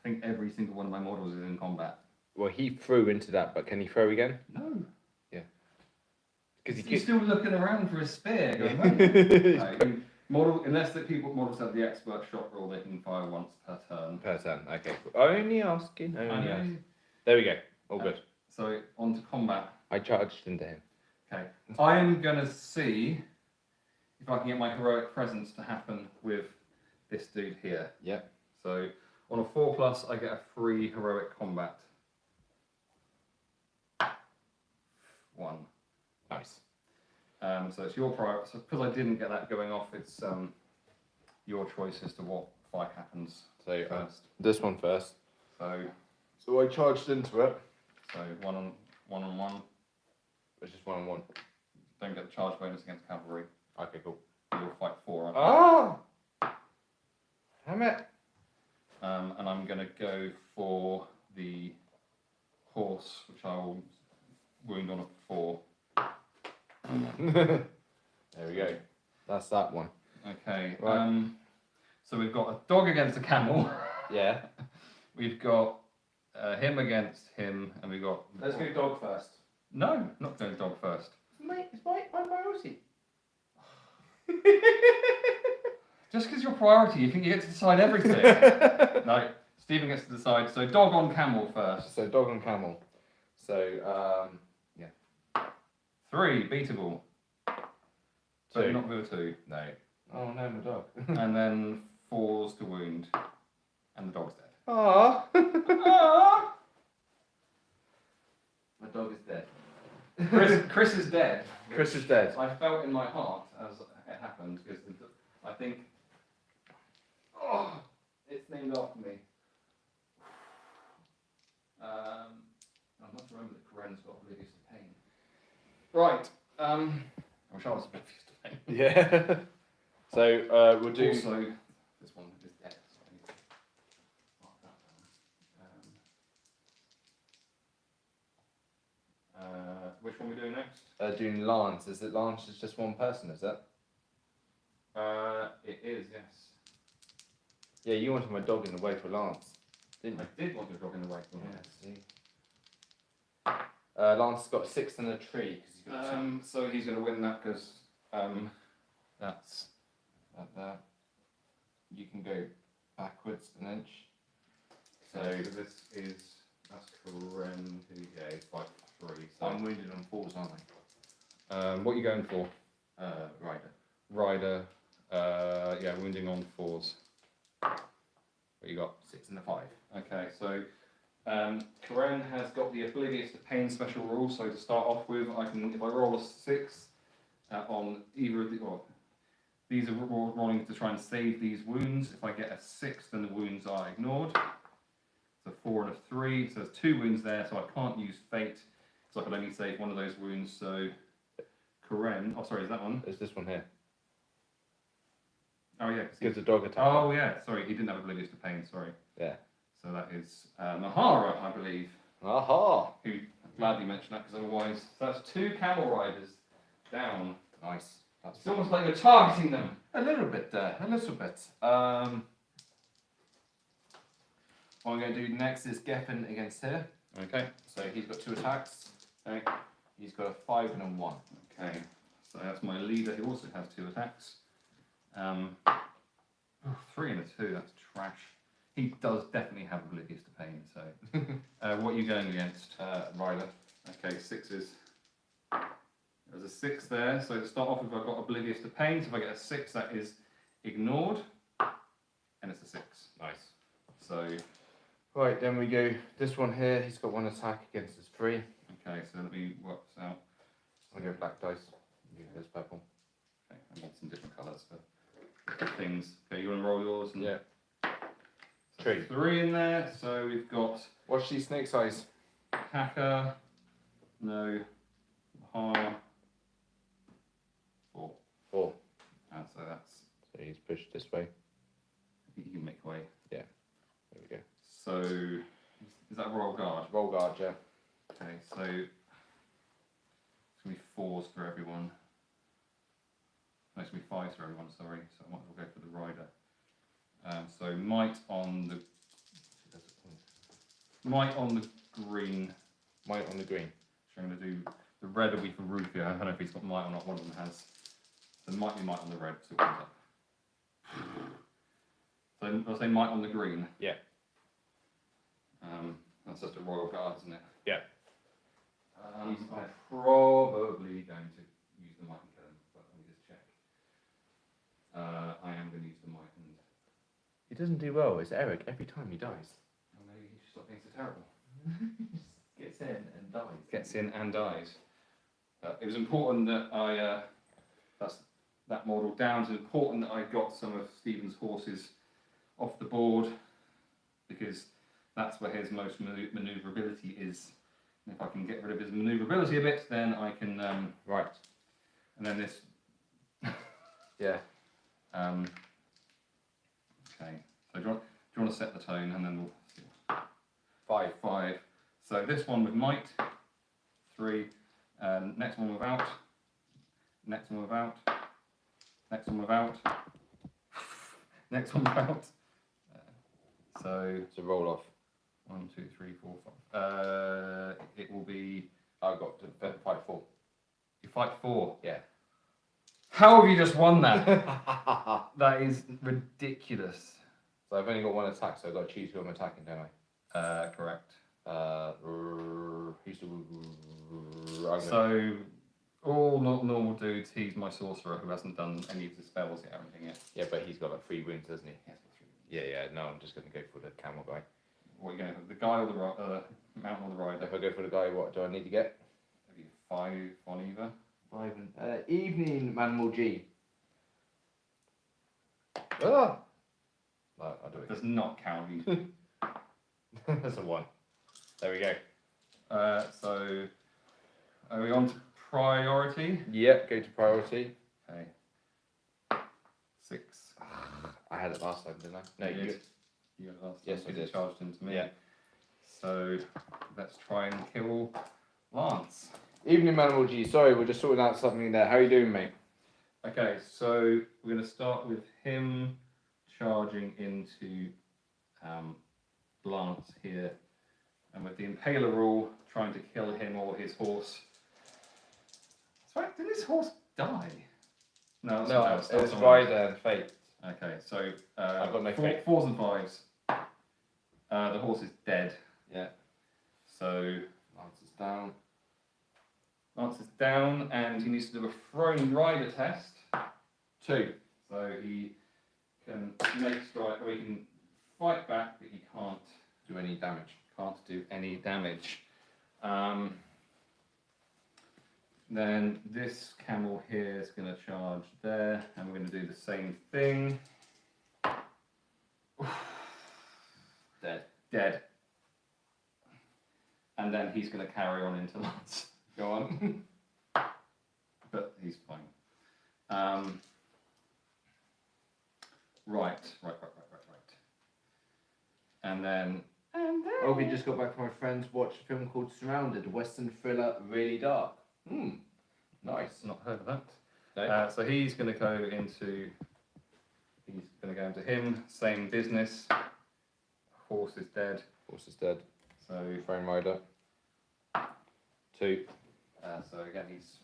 S1: think every single one of my models is in combat.
S2: Well, he threw into that, but can he throw again?
S1: No.
S2: Yeah. Because
S1: He's still looking around for a spear. Going, no, you can model, unless the models have the expert shot rule, they can fire once per turn.
S2: Per turn. Okay. Only asking. Only asking. There we go. All good.
S1: So on to combat.
S2: I charged into him.
S1: Okay. I am going to see if I can get my heroic presence to happen with this dude here.
S2: Yep.
S1: So on a 4+, I get a free heroic combat. 1.
S2: Nice.
S1: So it's your priority. So because I didn't get that going off, it's your choice as to what fight happens
S2: So
S1: first.
S2: this one first.
S1: So
S2: I charged into it.
S1: So one on one.
S2: It's just 1-on-1.
S1: Don't get the charge bonus against cavalry.
S2: Okay, cool.
S1: You'll fight 4 on.
S2: Ah! Damn it.
S1: And I'm going to go for the horse, which I will wound on a 4.
S2: There we go. That's that one.
S1: Okay.
S2: Right.
S1: So we've got a dog against a camel.
S2: Yeah.
S1: We've got him against him, and we've got.
S2: Let's go dog first.
S1: No, not going dog first.
S2: It's my priority.
S1: Just because your priority, you think you get to decide everything. No, Stephen gets to decide. So dog on camel first.
S2: So dog and camel. So
S1: 3, beatable. So
S2: 2.
S1: not with a 2.
S2: No. Oh no, my dog.
S1: And then 4s to wound. And the dog's dead.
S2: Aww.
S1: Aww.
S2: My dog is dead.
S1: Chris is dead.
S2: Chris is dead.
S1: I felt in my heart as it happened because I think it's named after me. I must remember that Karen's got oblivious to pain. Right. I wish I was oblivious to pain.
S2: Yeah. So we'll do.
S1: Also, this one is dead. So I need to mark that down. Which one are we doing next?
S2: Doing Lance. Is it Lance is just one person, is it?
S1: It is, yes.
S2: Yeah, you wanted my dog in the way for Lance, didn't you?
S1: I did want to dog in the way for
S2: Yeah,
S1: that.
S2: see. Lance has got 6 in a tree. 'Cause he's got
S1: So he's going to win that because that's
S2: that. You can go backwards an inch.
S1: so that's Karen who he's fight 3. So
S2: I'm wounded on 4s, aren't I?
S1: what are you going for?
S2: Rider.
S1: Rider. Yeah, wounding on 4s. What you got?
S2: 6 and a 5.
S1: Okay, so Karen has got the oblivious to pain special rule. So to start off with, I can if I roll a 6 on either of the these are rolling to try and save these wounds. If I get a 6, then the wounds are ignored. So 4 and a 3. So there's 2 wounds there. So I can't use fate. So I can only save one of those wounds. So Karen. Oh, sorry, is that one?
S2: There's this one here.
S1: Oh yeah. 'Cause
S2: Gives a dog attack.
S1: oh yeah. Sorry, he didn't have oblivious to pain. Sorry.
S2: Yeah.
S1: So that is Mahara, I believe,
S2: Aha!
S1: who gladly mentioned that because otherwise, so that's 2 camel riders down.
S2: Nice. That's
S1: It's almost like you're targeting them.
S2: a little bit there. A little bit. What I'm going to do next is Geffen against here.
S1: Okay.
S2: So he's got 2 attacks.
S1: Okay.
S2: He's got a 5 and a 1.
S1: Okay. So that's my leader who also has 2 attacks. 3 and a 2. That's trash. He does definitely have oblivious to pain. So, what are you going against?
S2: Rider.
S1: Okay, 6s. There's a 6 there. So to start off with, I've got oblivious to pain. So if I get a 6, that is ignored, and it's a 6.
S2: Nice.
S1: So,
S2: Right, then we go this one here. He's got 1 attack against his 3.
S1: okay. So let me work this out.
S2: I go black dice. You go purple.
S1: Okay, I want some different colours for things. Okay, you want to roll yours? And
S2: Yeah.
S1: so
S2: 3.
S1: 3 in there. So we've got
S2: Watch these snake's eyes.
S1: Hacker. No. Har. 4.
S2: 4.
S1: And so that's
S2: So he's pushed this way.
S1: you can make way.
S2: There we go.
S1: So is that royal guard?
S2: Roll guard, yeah.
S1: Okay, so it's gonna be 4s for everyone. No, it's gonna be 5s for everyone. Sorry, so I might as well go for the rider. So might on the green.
S2: Might on the green.
S1: So I'm gonna do the red will be for Rufio. I don't know if he's got might or not. One of them has. So might be might on the red. So it comes up. So I'll say might on the green.
S2: Yeah.
S1: That's just a royal guard, isn't it?
S2: Yeah.
S1: I'm probably going to use the might and kill him, but let me just check. I am going to use the might and.
S2: He doesn't do well. It's Eric every time he dies.
S1: Oh, maybe he should stop being so terrible.
S2: Gets in and dies.
S1: Gets in and dies. It was important that that model down. It's important that I got some of Stephen's horses off the board because that's where his most manoeuvrability is. And if I can get rid of his manoeuvrability a bit, then I can
S2: Right.
S1: And then this.
S2: Yeah.
S1: Okay. So do you want to set the tone, and then we'll see.
S2: 5.
S1: 5. So this one with might. 3. Next one without. Next one without. Next one without. Next one without. So
S2: it's a roll off.
S1: 1, 2, 3, 4, 5. It will be.
S2: I got to fight 4.
S1: You fight 4.
S2: Yeah.
S1: How have you just won that? That is ridiculous.
S2: So I've only got 1 attack, so I've got to choose who I'm attacking, don't I?
S1: Correct. So all normal dudes. He's my sorcerer who hasn't done any of the spells yet or anything yet.
S2: Yeah, but he's got like 3 wounds, doesn't he?
S1: Yes,
S2: Yeah. No, I'm just going to go for the camel guy.
S1: What are you going for? The guy or the mountain or the rider?
S2: If I go for the guy, what do I need to get?
S1: Maybe 5 on either.
S2: 5 and evening, Manimal G. Ah! No, I'll do it.
S1: Does not count.
S2: That's a 1. There we go.
S1: So are we on to priority?
S2: Yep, go to priority.
S1: Okay. 6.
S2: I had it last time, didn't I? No,
S1: you
S2: you
S1: did. You had it last time.
S2: Yes, we
S1: because
S2: did.
S1: You charged into me.
S2: Yeah.
S1: So let's try and kill Lance.
S2: Evening, Manimal G. Sorry, we're just sorting out something there. How are you doing, mate?
S1: Okay, so we're going to start with him charging into Lance here, and with the Impaler rule, trying to kill him or his horse. Sorry, did his horse die? No,
S2: No, it was Rider and Fate.
S1: Okay, so
S2: I've got no fate.
S1: 4s and 5s. The horse is dead.
S2: Yeah.
S1: So
S2: Lance is down.
S1: Lance is down, and he needs to do a thrown rider test.
S2: 2.
S1: So he can make strike, or he can fight back, but he can't
S2: Do any damage.
S1: do any damage. Then this camel here is going to charge there, and we're going to do the same thing. Dead. And then he's going to carry on into Lance.
S2: Go on.
S1: But he's fine. Right. And then.
S2: Oh, we just got back from my friends. Watched a film called Surrounded. Western thriller, really dark. Nice.
S1: Not heard of that.
S2: No.
S1: So he's going to go into. He's going to go into him. Same business. Horse is dead.
S2: Horse is dead.
S1: So.
S2: Frame Rider. 2.
S1: So again, he's.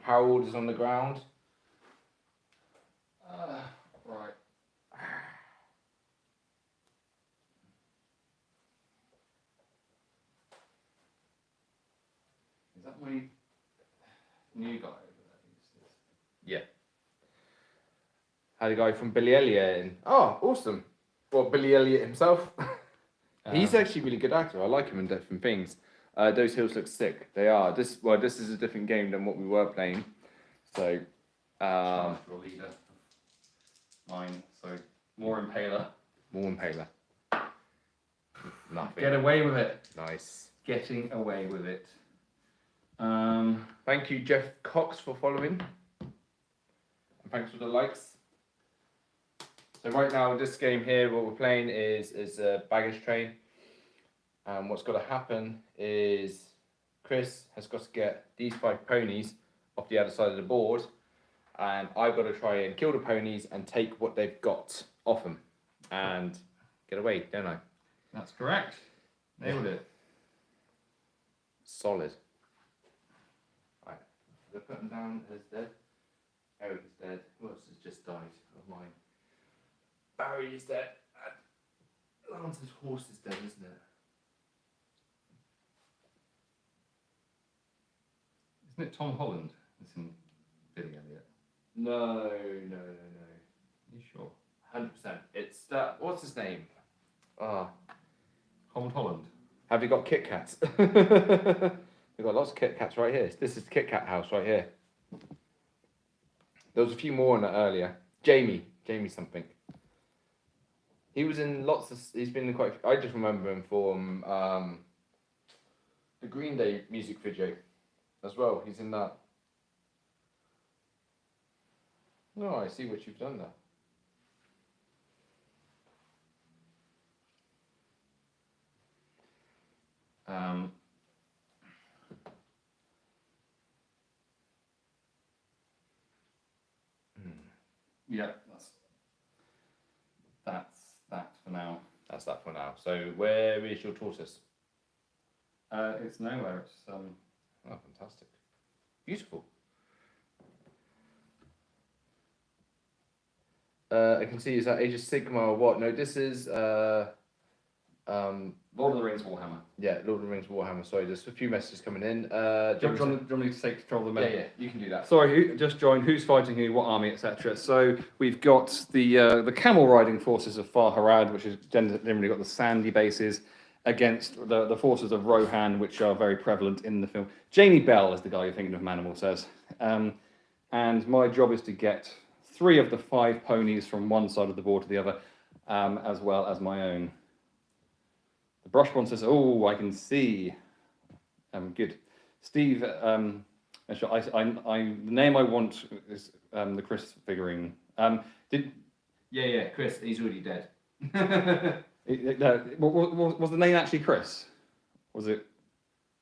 S2: Harold is on the ground.
S1: Right. Is that my new guy over there?
S2: Yeah. Had a guy from Billy Elliot in. Oh, awesome. Well, Billy Elliot himself. He's actually a really good actor. I like him in different things. Those hills look sick. They are. This is a different game than what we were playing. So,
S1: leader. Mine. So more Impaler.
S2: More Impaler. Nothing.
S1: Get away with it.
S2: Nice.
S1: Getting away with it.
S2: Thank you, Jeff Cox, for following. And thanks for the likes. So right now, this game here, what we're playing is a baggage train. What's got to happen is Chris has got to get these 5 ponies off the other side of the board, and I've got to try and kill the ponies and take what they've got off them and get away, don't I?
S1: That's correct. Nailed it.
S2: Solid. Right, they're putting down as dead. Eric is dead. Who else has just died of mine? Barry is dead. And Lance's horse is dead, isn't it?
S1: Isn't it Tom Holland that's in Billy Elliot?
S2: No.
S1: You sure?
S2: 100%. It's that. What's his name?
S1: Tom Holland.
S2: Have you got Kit Kats? We've got lots of Kit Kats right here. This is the Kit Kat house right here. There was a few more on that earlier. Jamie something. He was in lots of. He's been in quite. I just remember him from the Green Day music video, as well. He's in that. No, I see what you've done there.
S1: Yeah, that's that for now.
S2: That's that for now. So where is your tortoise?
S1: It's nowhere. It's
S2: Oh, fantastic. Beautiful. I can see, is that Age of Sigma or what? No, this is
S1: Lord of the Rings Warhammer.
S2: yeah, Lord of the Rings Warhammer. Sorry, there's a few messages coming in.
S1: Do you want me to take control of the
S2: Yeah, you can do that.
S1: Sorry, who just joined? Who's fighting who? What army, etc. So we've got the camel riding forces of Far Harad, which has generally got the sandy bases, against the forces of Rohan, which are very prevalent in the film. Jamie Bell is the guy you're thinking of, Manimal says. And my job is to get 3 of the 5 ponies from one side of the board to the other, as well as my own. The brush one says, "Oh, I can see." Good. Steve, the name I want is the Chris figurine.
S2: Yeah, Chris, he's already dead.
S1: Was the name actually Chris? Was it?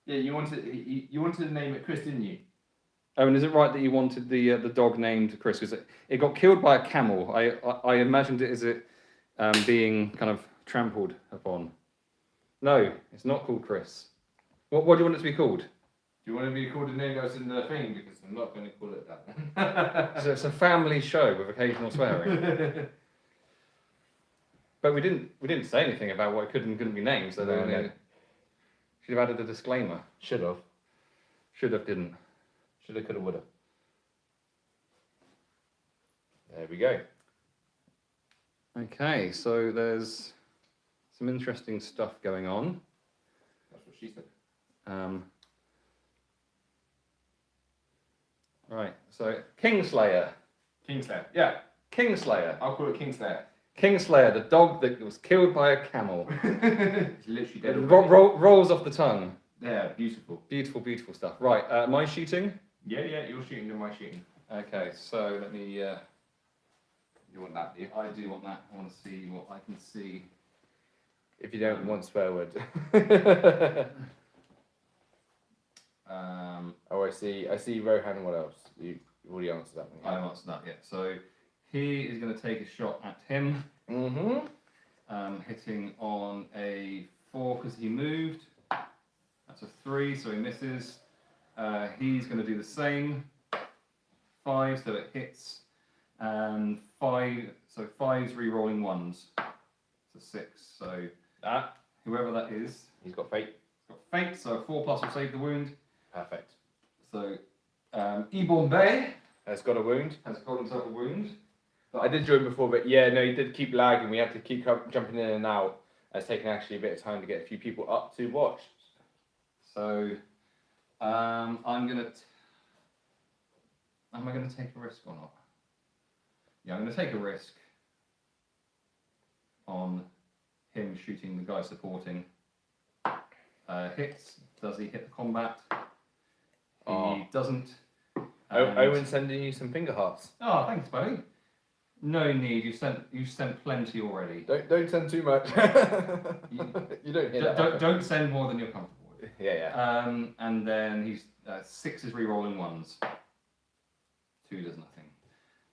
S2: Yeah, you wanted to name it Chris, didn't you?
S1: Oh, and is it right that you wanted the dog named Chris? Because it got killed by a camel. I imagined it as it being kind of trampled upon. No, it's not called Chris. What do you want it to be called?
S2: Do you want to be called a name that was in the thing? Because I'm not going to call it that.
S1: So it's a family show with occasional swearing. But we didn't say anything about what it could and couldn't be named, so
S2: No.
S1: should have added a disclaimer.
S2: Should have.
S1: Should have, didn't.
S2: Shoulda, coulda, woulda. There we go.
S1: Okay, so there's some interesting stuff going on.
S2: That's what she said.
S1: Right, so Kingslayer.
S2: Kingslayer. Yeah,
S1: Kingslayer.
S2: I'll call it Kingslayer.
S1: Kingslayer, the dog that was killed by a camel.
S2: It's literally dead.
S1: It rolls off the tongue.
S2: Yeah, beautiful.
S1: Beautiful, beautiful stuff. Right, am I shooting?
S2: Yeah, you're shooting, you're my shooting.
S1: Okay, so let me.
S2: You want that, do you?
S1: I do want that. I want to see what I can see.
S2: If you don't want swear words. Oh, I see Rohan, what else? You've already answered that one.
S1: I haven't answered that yet. So he is going to take a shot at him.
S2: Mm-hmm.
S1: Hitting on a 4 because he moved. That's a 3, so he misses. He's going to do the same. 5, so it hits. And 5, so 5's re-rolling 1s. It's a 6, so that, whoever that is.
S2: He's got fate.
S1: Got fate, so a 4+ will save the wound.
S2: Perfect.
S1: So, Ibombe
S2: Has got a wound.
S1: has got himself a wound.
S2: I did join before, but yeah, no, he did keep lagging. We had to keep jumping in and out. It's taken actually a bit of time to get a few people up to watch.
S1: So, am I gonna take a risk or not? Yeah, I'm gonna take a risk on him shooting the guy supporting. Hits. Does he hit the combat? He doesn't.
S2: Owen's sending you some finger hearts.
S1: Oh, thanks, buddy. No need. You've sent plenty already.
S2: Don't send too much. You don't hear that.
S1: Don't send more than you're comfortable with.
S2: Yeah.
S1: And then he's 6 is re-rolling 1s. 2 does nothing.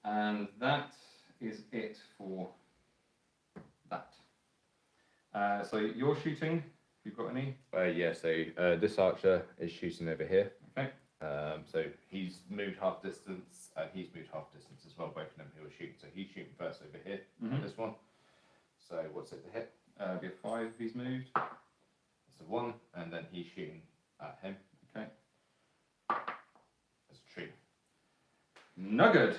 S1: And that is it for that. So you're shooting. You've got any?
S2: Yeah. So this archer is shooting over here.
S1: Okay.
S2: So he's moved half distance, and he's moved half distance as well. Both of them who are shooting. So he's shooting first over here. This one. So what's it to hit?
S1: Be a 5 if he's moved.
S2: It's a 1, and then he's shooting at him.
S1: Okay.
S2: That's a tree.
S1: No good.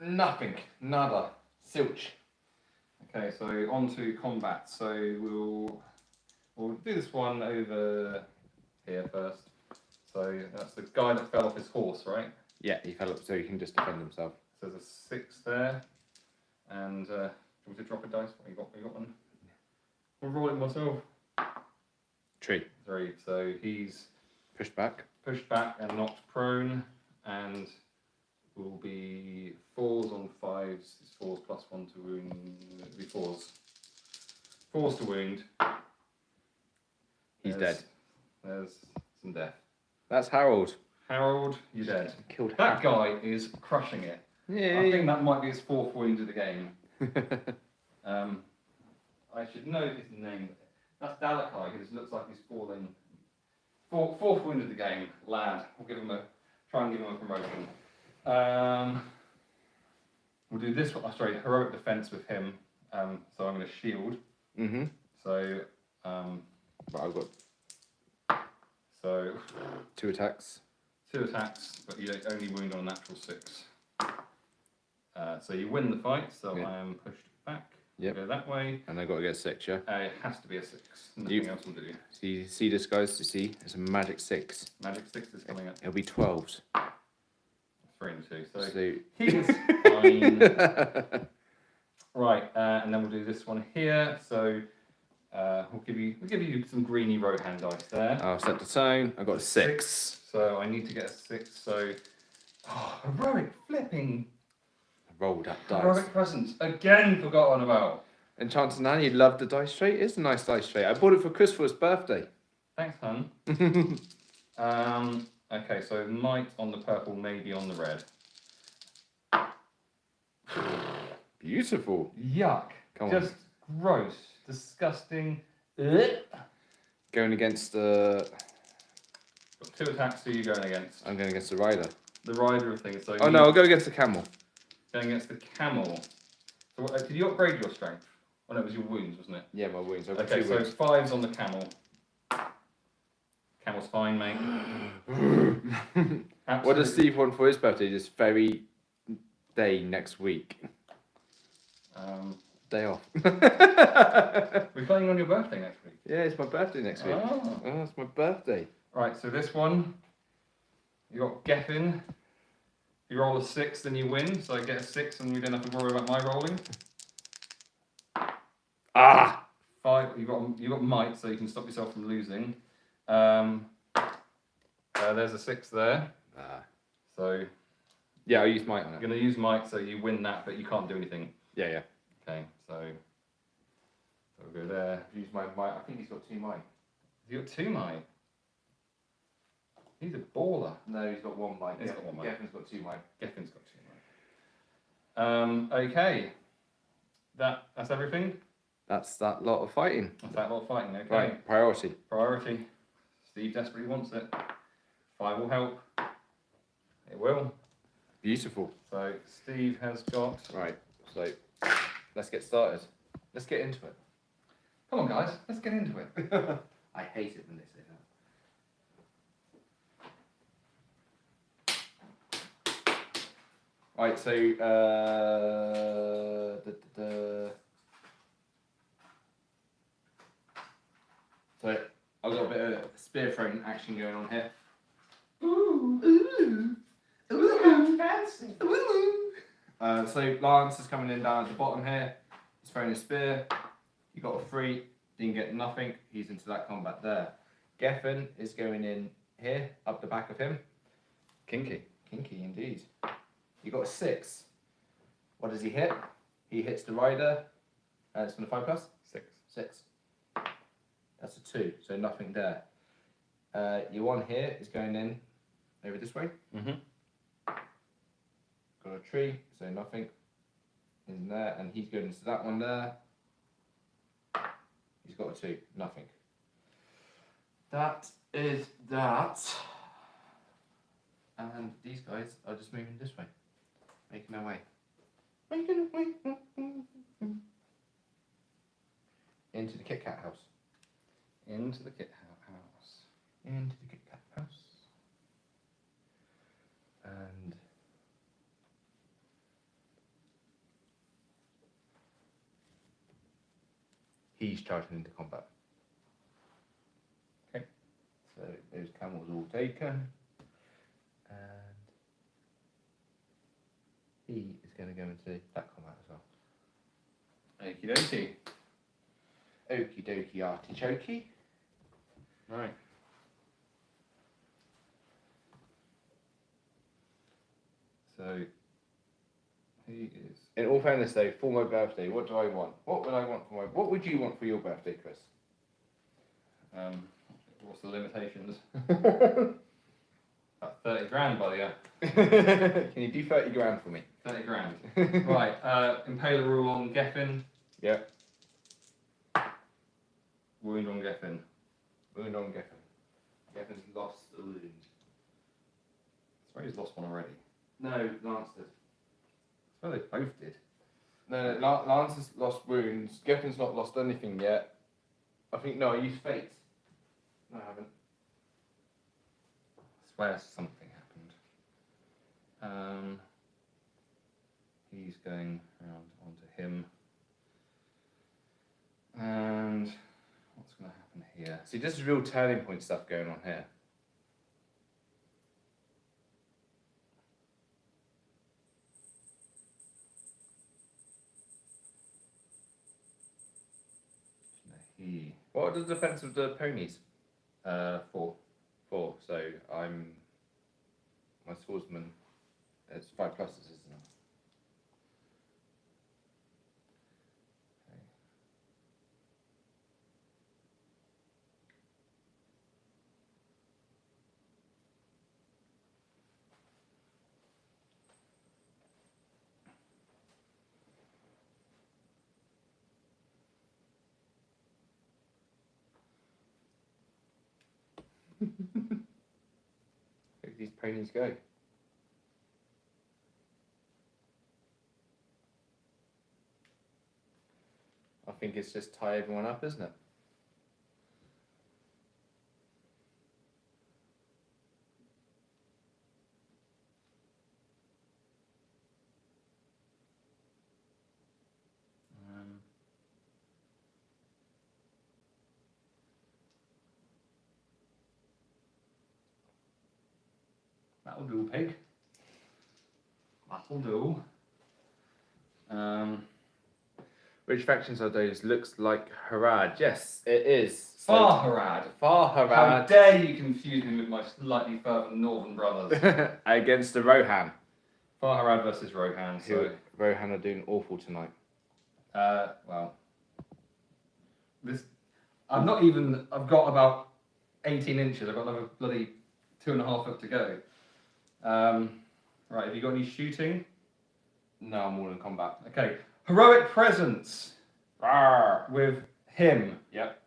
S2: Nothing. Nada. Silch.
S1: Okay, so on to combat. So we'll do this one over here first. So that's the guy that fell off his horse, right?
S2: Yeah, he fell up so he can just defend himself.
S1: So there's a 6 there. And do you want me to drop a dice? You got one? I'll roll it myself.
S2: Tree.
S1: 3. So he's
S2: Pushed back.
S1: pushed back and knocked prone, and will be 4s on 5s. It's 4s plus 1 to wound. It'll be 4s. 4s to wound.
S2: He's dead.
S1: There's some death.
S2: That's Harold.
S1: Harold, you're dead.
S2: Killed
S1: That guy is crushing it.
S2: Yeah.
S1: I think that might be his 4th wound of the game. I should know his name. That's Dalakai, because it looks like he's falling. 4th wound of the game, lad. We'll give him try and give him a promotion. We'll do this one. Sorry, heroic defense with him. So I'm going to shield.
S2: Mm-hmm.
S1: So,
S2: But I've got
S1: so
S2: 2 attacks.
S1: 2 attacks, but you only wound on a natural 6. So you win the fight. So
S2: Yeah.
S1: I am pushed back.
S2: Yep.
S1: Go that way.
S2: And I've got to get 6, yeah?
S1: It has to be a 6. Nothing else will do.
S2: See this, guys? You see? It's a magic 6.
S1: Magic 6 is coming up.
S2: It'll be 12s.
S1: 3 and 2. So
S2: So
S1: he's fine. Right, and then we'll do this one here. So we'll give you some greeny Rohan dice there.
S2: I'll set the tone. I've got a 6.
S1: So I need to get a 6. So heroic flipping
S2: Rolled that dice.
S1: heroic presence again forgotten about.
S2: Enchanted Nanny loved the dice tray. It's a nice dice tray. I bought it for Chris for his birthday.
S1: Thanks, hun. Okay, so might on the purple, maybe on the red.
S2: Beautiful.
S1: Yuck.
S2: Come on.
S1: Just gross. Disgusting. Ugh.
S2: Going against the...
S1: Got 2 attacks, who are you going against?
S2: I'm going against the rider.
S1: The rider of things. So
S2: Oh no, I'll go against the camel.
S1: going against the camel. So did you upgrade your strength? Oh no, it was your wounds, wasn't it?
S2: Yeah, my wounds. I've got
S1: Okay,
S2: 2
S1: so
S2: wounds.
S1: 5s on the camel. Camel's fine, mate.
S2: What does Steve want for his birthday? This very day next week. Day off.
S1: We're playing on your birthday next week.
S2: Yeah, it's my birthday next week.
S1: Oh.
S2: Oh, it's my birthday.
S1: Right, so this one, you got Geffen. You roll a 6, then you win. So I get a 6, and you don't have to worry about my rolling.
S2: Ah!
S1: 5. You got might, so you can stop yourself from losing. There's a 6 there.
S2: Ah.
S1: So
S2: Yeah, I'll use might on
S1: I'm
S2: it.
S1: going to use might, so you win that, but you can't do anything.
S2: Yeah, yeah.
S1: Okay, so we'll go there.
S2: Use my might. I think he's got 2 might.
S1: You got 2 might. He's a baller.
S2: No, he's got 1 might.
S1: He's got 1 might.
S2: Geffen's got 2 might.
S1: Geffen's got 2 might. Okay. That's everything.
S2: That's that lot of fighting.
S1: That's that lot of fighting. Okay.
S2: Right, priority.
S1: Priority. Steve desperately wants it. 5 will help. It will.
S2: Beautiful.
S1: So Steve has got.
S2: Right, so let's get started. Let's get into it.
S1: Come on, guys. Let's get into it.
S2: I hate it when they say that. Right, so so I've got a bit of spear throwing action going on here.
S1: Ooh. Ooh. Ooh, how fancy.
S2: Ooh. So Lance is coming in down at the bottom here. He's throwing a spear. You got a 3. Didn't get nothing. He's into that combat there. Geffen is going in here, up the back of him.
S1: Kinky.
S2: Kinky indeed. You got a 6. What does he hit? He hits the rider. It's from the 5+?
S1: 6.
S2: 6. That's a 2, so nothing there. Your 1 here is going in over this way.
S1: Mm-hmm.
S2: Got a tree, so nothing in there, and he's going into that one there. He's got a 2, nothing. That is that. And these guys are just moving this way, making their way. Making their way. Into the Kit Kat house.
S1: Into the Kit house.
S2: Into the Kit Kat house. And he's charging into combat.
S1: Okay.
S2: So those camels all taken. And he is going to go into that combat as well.
S1: Okie dokie.
S2: Okie dokie artichokey.
S1: Right. So he is.
S2: In all fairness, though, for my birthday, what do I want? What would I want for my? What would you want for your birthday, Chris?
S1: What's the limitations? About 30 grand, buddy. Yeah.
S2: Can you do 30 grand for me?
S1: 30 grand. Right. Impaler rule on Geffen.
S2: Yep.
S1: Wound on Geffen.
S2: Wound on Geffen. Geffen's lost a wound.
S1: I swear he's lost one already.
S2: No, Lance did.
S1: I swear they both did.
S2: No, Lance has lost wounds. Geffen's not lost anything yet. I think, no, I used Fate. No, I haven't.
S1: I swear something happened. He's going around onto him. And what's going to happen here?
S2: See, this is real turning point stuff going on here. What are the defense of the ponies?
S1: 4.
S2: 4. So I'm my swordsman. It's 5 pluses, isn't it? Where do these ponies go? I think it's just tie everyone up, isn't it?
S1: That'll do, pig. That'll do.
S2: Which factions are those? Looks like Harad. Yes, it is. So
S1: Farharad.
S2: Farharad.
S1: How dare you confuse me with my slightly further northern brothers.
S2: Against the Rohan.
S1: Farharad versus Rohan. So,
S2: Rohan are doing awful tonight.
S1: well, this. I've got about 18 inches. I've got another bloody 2.5 foot to go. Right, have you got any shooting?
S2: No, I'm all in combat.
S1: Okay. Heroic presence.
S2: Rawr.
S1: With him.
S2: Yep.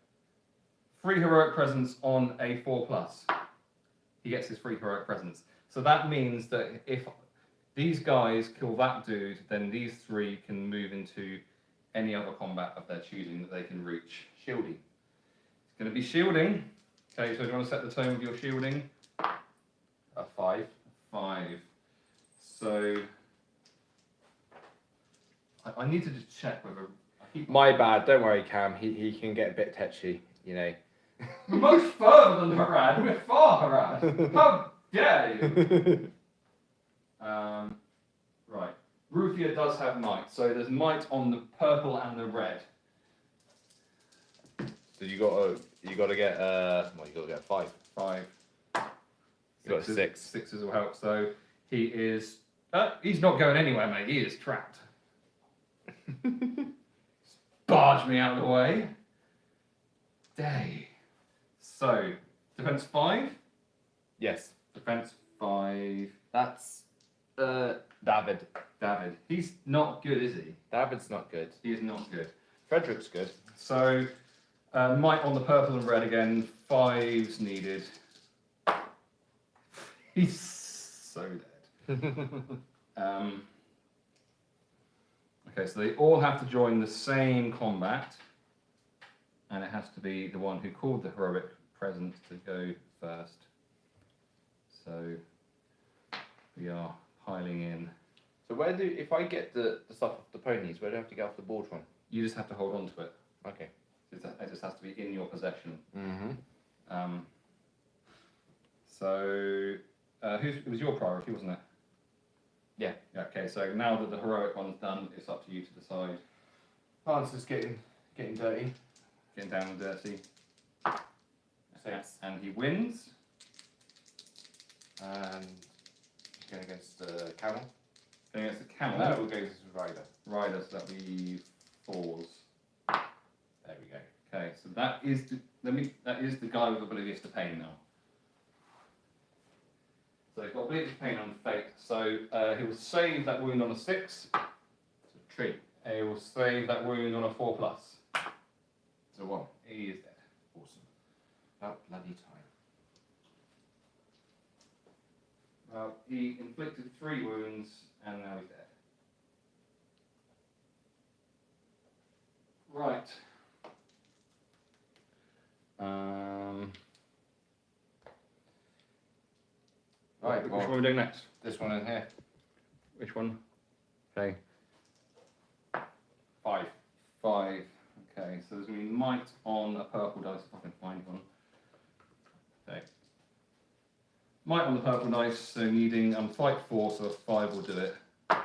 S1: 3 heroic presence on a 4+. He gets his 3 heroic presence. So that means that if these guys kill that dude, then these 3 can move into any other combat of their choosing that they can reach.
S2: Shielding.
S1: It's going to be shielding. Okay, so do you want to set the tone with your shielding?
S2: A 5.
S1: 5. So I need to just check whether.
S2: My bad. Don't worry, Cam. He can get a bit tetchy, you know.
S1: We're much further than Harad. We're far Harad. How dare you? Right. Rufia does have might, so there's might on the purple and the red.
S2: So you gotta get well, you gotta get 5.
S1: 5.
S2: You got 6.
S1: 6s will help. So he is. He's not going anywhere, mate. He is trapped. Barge me out of the way. Day. So defense 5.
S2: Yes.
S1: Defense 5.
S2: That's David.
S1: David. He's not good, is he?
S2: David's not good.
S1: He is not good.
S2: Frederick's good.
S1: So might on the purple and red again. 5s needed. He's so dead. Okay, so they all have to join the same combat, and it has to be the one who called the heroic presence to go first. So we are piling in.
S2: So if I get the stuff off the ponies, where do I have to get off the board from?
S1: You just have to hold on to it.
S2: Okay.
S1: It just has to be in your possession.
S2: Mm-hmm.
S1: So, it was your priority, wasn't it?
S2: Yeah.
S1: Yeah. Okay. So now that the heroic one's done, it's up to you to decide.
S2: Hans is getting dirty.
S1: Getting down and dirty.
S2: 6.
S1: And he wins.
S2: And he's going against the camel.
S1: Going against the camel.
S2: No, we'll go against the rider.
S1: Rider, so that'll be 4s.
S2: There we go.
S1: Okay, so that is the guy with Oblivious to Pain now. So he's got Oblivious to Pain on Fate. So he will save that wound on a 6.
S2: It's a tree.
S1: He will save that wound on a 4+.
S2: It's a 1.
S1: He is dead.
S2: Awesome. About bloody time.
S1: Well, he inflicted 3 wounds and now he's dead. Right.
S2: Right,
S1: which
S2: well,
S1: one are we doing next?
S2: this one in here.
S1: Which one? Okay.
S2: 5.
S1: 5. Okay, so there's going to be might on a purple dice if I can find one. Okay. Might on the purple dice, so needing fight 4, so a 5 will do it. I've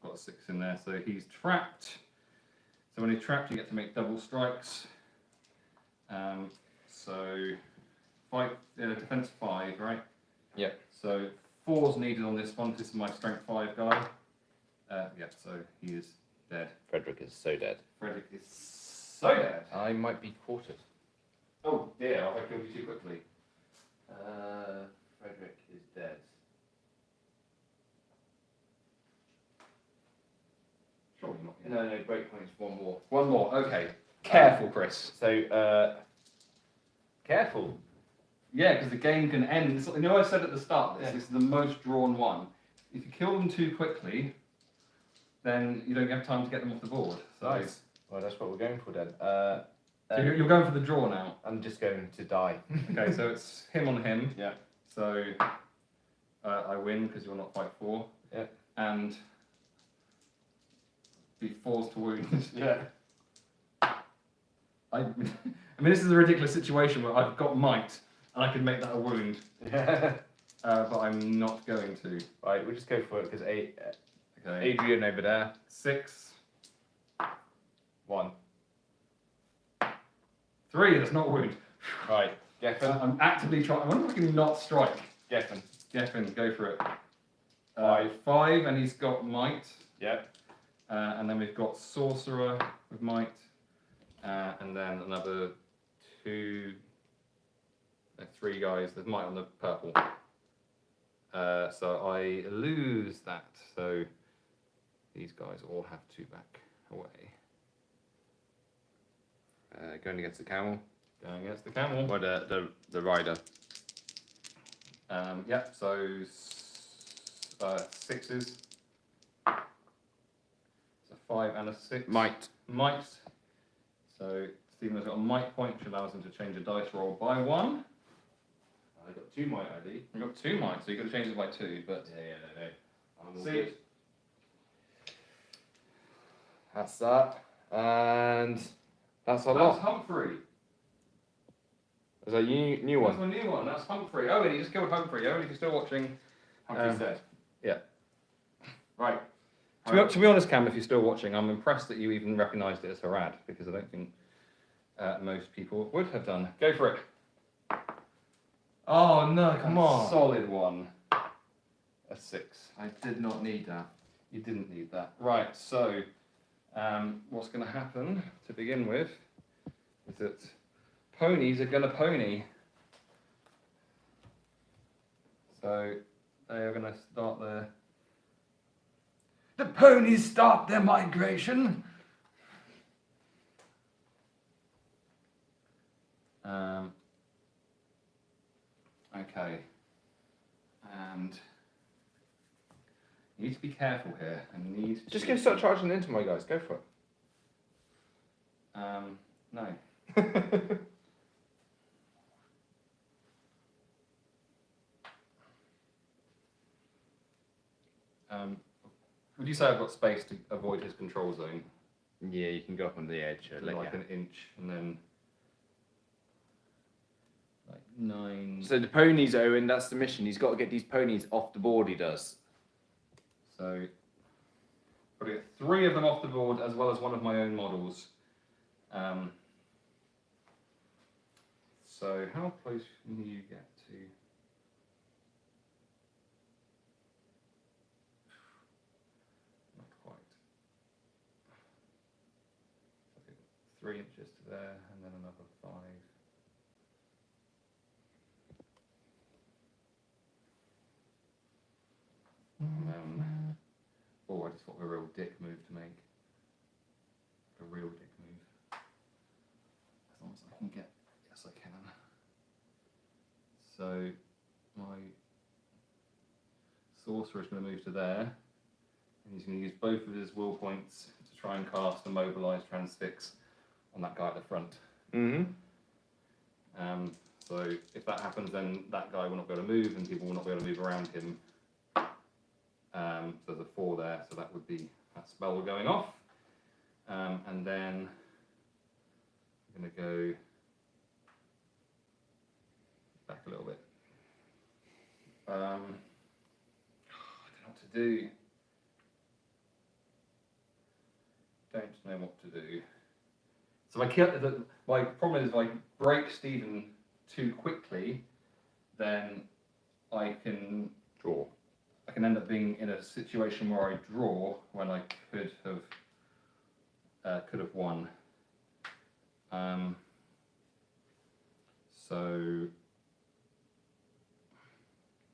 S1: got a 6 in there, so he's trapped. So when he's trapped, you get to make double strikes. So fight defense 5, right?
S2: Yep.
S1: So 4's needed on this one. This is my strength 5 guy. Yeah, so he is dead.
S2: Frederick is so dead.
S1: Frederick is so dead.
S2: I might be quartered.
S1: Oh dear, I killed you too quickly.
S2: Frederick is dead.
S1: Surely not yet.
S2: No, breakpoint's 1 more.
S1: One more, okay. Careful, Chris.
S2: So, careful.
S1: Yeah, because the game can end. You know, I said at the start this is the most drawn one. If you kill them too quickly, then you don't have time to get them off the board. So,
S2: Nice. Well, that's what we're going for then.
S1: so you're going for the draw now.
S2: I'm just going to die.
S1: Okay, so it's him on him.
S2: Yeah.
S1: So I win because you're not fight 4.
S2: Yeah.
S1: And be forced to wound.
S2: Yeah.
S1: I mean, this is a ridiculous situation where I've got might and I can make that a wound,
S2: Yeah.
S1: but I'm not going to.
S2: Right, we'll just go for it because
S1: Okay.
S2: Adrian over there.
S1: 6,
S2: 1.
S1: 3. That's not a wound.
S2: Right, Geffen.
S1: I'm actively trying. I wonder if I can not strike.
S2: Geffen.
S1: Geffen, go for it.
S2: 5.
S1: 5, and he's got might.
S2: Yep.
S1: And then we've got sorcerer with might, and then another 2, 3 guys. There's might on the purple. So I lose that. So these guys all have to back away.
S2: Going against the camel.
S1: Going against the camel.
S2: Or the rider.
S1: Yep. So 6s. So 5 and a 6.
S2: Might.
S1: Might. So Stephen has got a might point, which allows him to change a dice roll by 1.
S2: I got 2 might ID.
S1: You've got 2 might, so you've got to change it by 2. But
S2: No. I'm all
S1: see,
S2: good. That's that. And that's a
S1: that's
S2: lot.
S1: Humphrey.
S2: Is that a new
S1: That's
S2: one?
S1: my new one. That's Humphrey. Owen, you just killed Humphrey. Owen, if you're still watching.
S2: Humphrey's dead.
S1: Yeah.
S2: Right.
S1: To be honest, Cam, if you're still watching, I'm impressed that you even recognised it as Harad, because I don't think most people would have done. Go for it. Oh no, come on. Solid one. A 6.
S2: I did not need that.
S1: You didn't need that. Right, so what's going to happen to begin with is that ponies are going to pony. So they are going to start their... The ponies start their migration! Okay. And you need to be careful here. And need
S2: Just
S1: to...
S2: go start charging into my guys. Go for it.
S1: No. Would you say I've got space to avoid his control zone?
S2: Yeah, you can go up on the edge.
S1: Like an inch, and then like 9.
S2: So the ponies, Owen, that's the mission. He's got to get these ponies off the board, he does.
S1: So, got to get 3 of them off the board as well as one of my own models. So, how close can you get to? Not quite. 3 inches to there, and then another 5. Oh, I just thought of a real dick move to make. A real dick move. As long as I can get, yes I can. So my sorcerer is going to move to there, and he's going to use both of his will points to try and cast a mobilise transfix on that guy at the front. So if that happens, then that guy will not be able to move, and people will not be able to move around him. So there's a 4 there, so that would be that spell going off. And then I'm going to go back a little bit. I don't know what to do. Don't know what to do. So my problem is if I break Stephen too quickly, then I can
S2: Draw.
S1: I can end up being in a situation where I draw when I could have won. So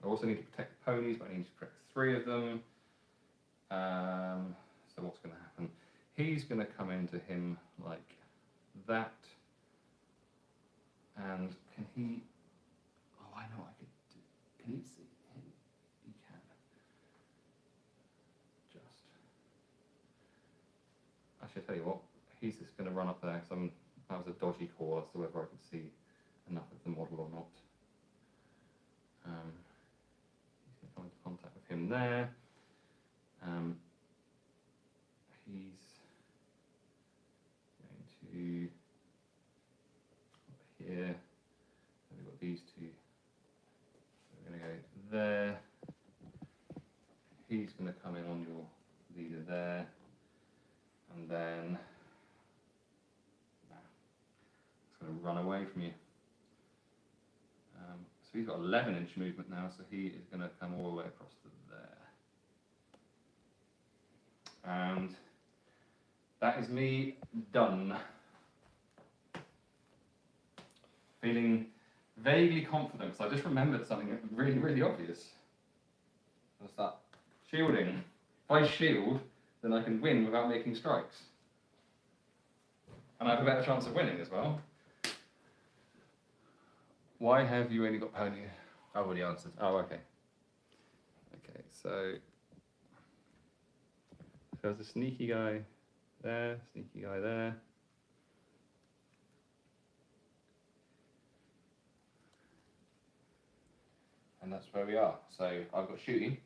S1: I also need to protect the ponies, but I need to protect 3 of them. So what's going to happen? He's going to come into him like that, and can he? Oh, I know what I could do. Can he see him? He can. Just. Actually, I tell you what. He's just going to run up there because that was a dodgy call as to whether I could see enough of the model or not. He's going to come into contact with him there. He's going to up here. So we've got these 2. So we're going to go there. He's going to come in on your leader there, and then it's going to run away from you. So he's got 11-inch movement now, so he is going to come all the way across to there. And that is me done. Feeling vaguely confident, because I just remembered something really, really obvious.
S2: What's that?
S1: Shielding. If I shield, then I can win without making strikes. And I have a better chance of winning as well. Why have you only got pony?
S2: I've already answered.
S1: Oh, okay. Okay, so there's a sneaky guy there, sneaky guy there.
S2: And that's where we are. So I've got shooting.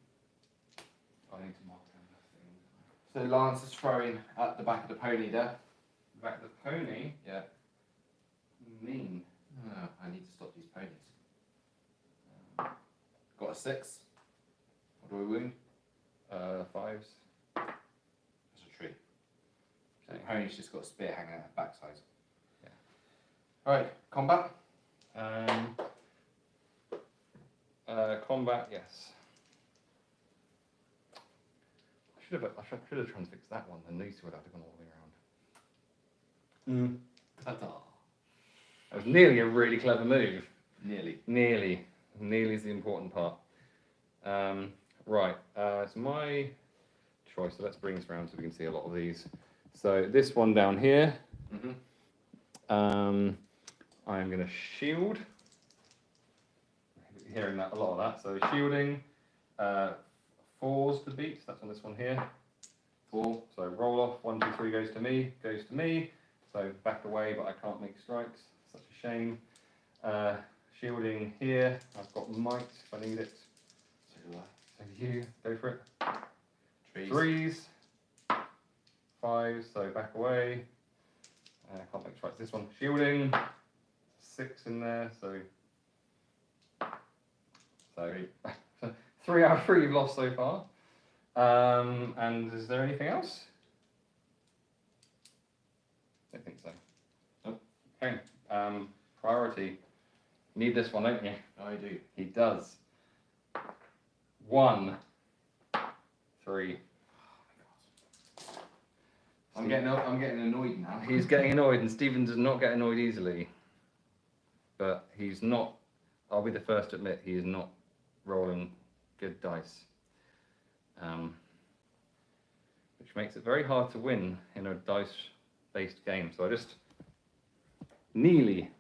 S1: I need to mark down the thing.
S2: So Lance is throwing at the back of the pony there.
S1: Back the pony?
S2: Yeah.
S1: Mean.
S2: Oh, I need to stop these ponies. Got a 6. What do we win?
S1: 5s.
S2: That's a tree. So the pony's just got a spear hanging out the backside.
S1: Yeah.
S2: Alright, combat?
S1: Combat, yes. I should have transfixed that one, then these 2 would have to gone all the way around.
S2: Ta-ta.
S1: That was nearly a really clever move.
S2: Nearly.
S1: Nearly is the important part. Right, it's my choice, so let's bring this around so we can see a lot of these. So this one down here, I'm going to shield. Hearing that, a lot of that. So shielding, 4s to beat. That's on this one here. 4. So roll off. 1, 2, 3 goes to me. Goes to me. So back away, but I can't make strikes. Such a shame. Shielding here. I've got might if I need it.
S2: So do I.
S1: So you go for it.
S2: Trees.
S1: 3s. 5s. So back away. I can't make strikes. This one shielding. 6 in there. So So 3 out of 3 you've lost so far. And is there anything else? I don't think so.
S2: Nope.
S1: Okay. Priority. You need this one, don't you?
S2: I do.
S1: He does. 1, 3.
S2: I'm getting annoyed now.
S1: He's getting annoyed, and Stephen does not get annoyed easily. But he's not. I'll be the first to admit he is not rolling good dice. Which makes it very hard to win in a dice-based game. So I just nearly.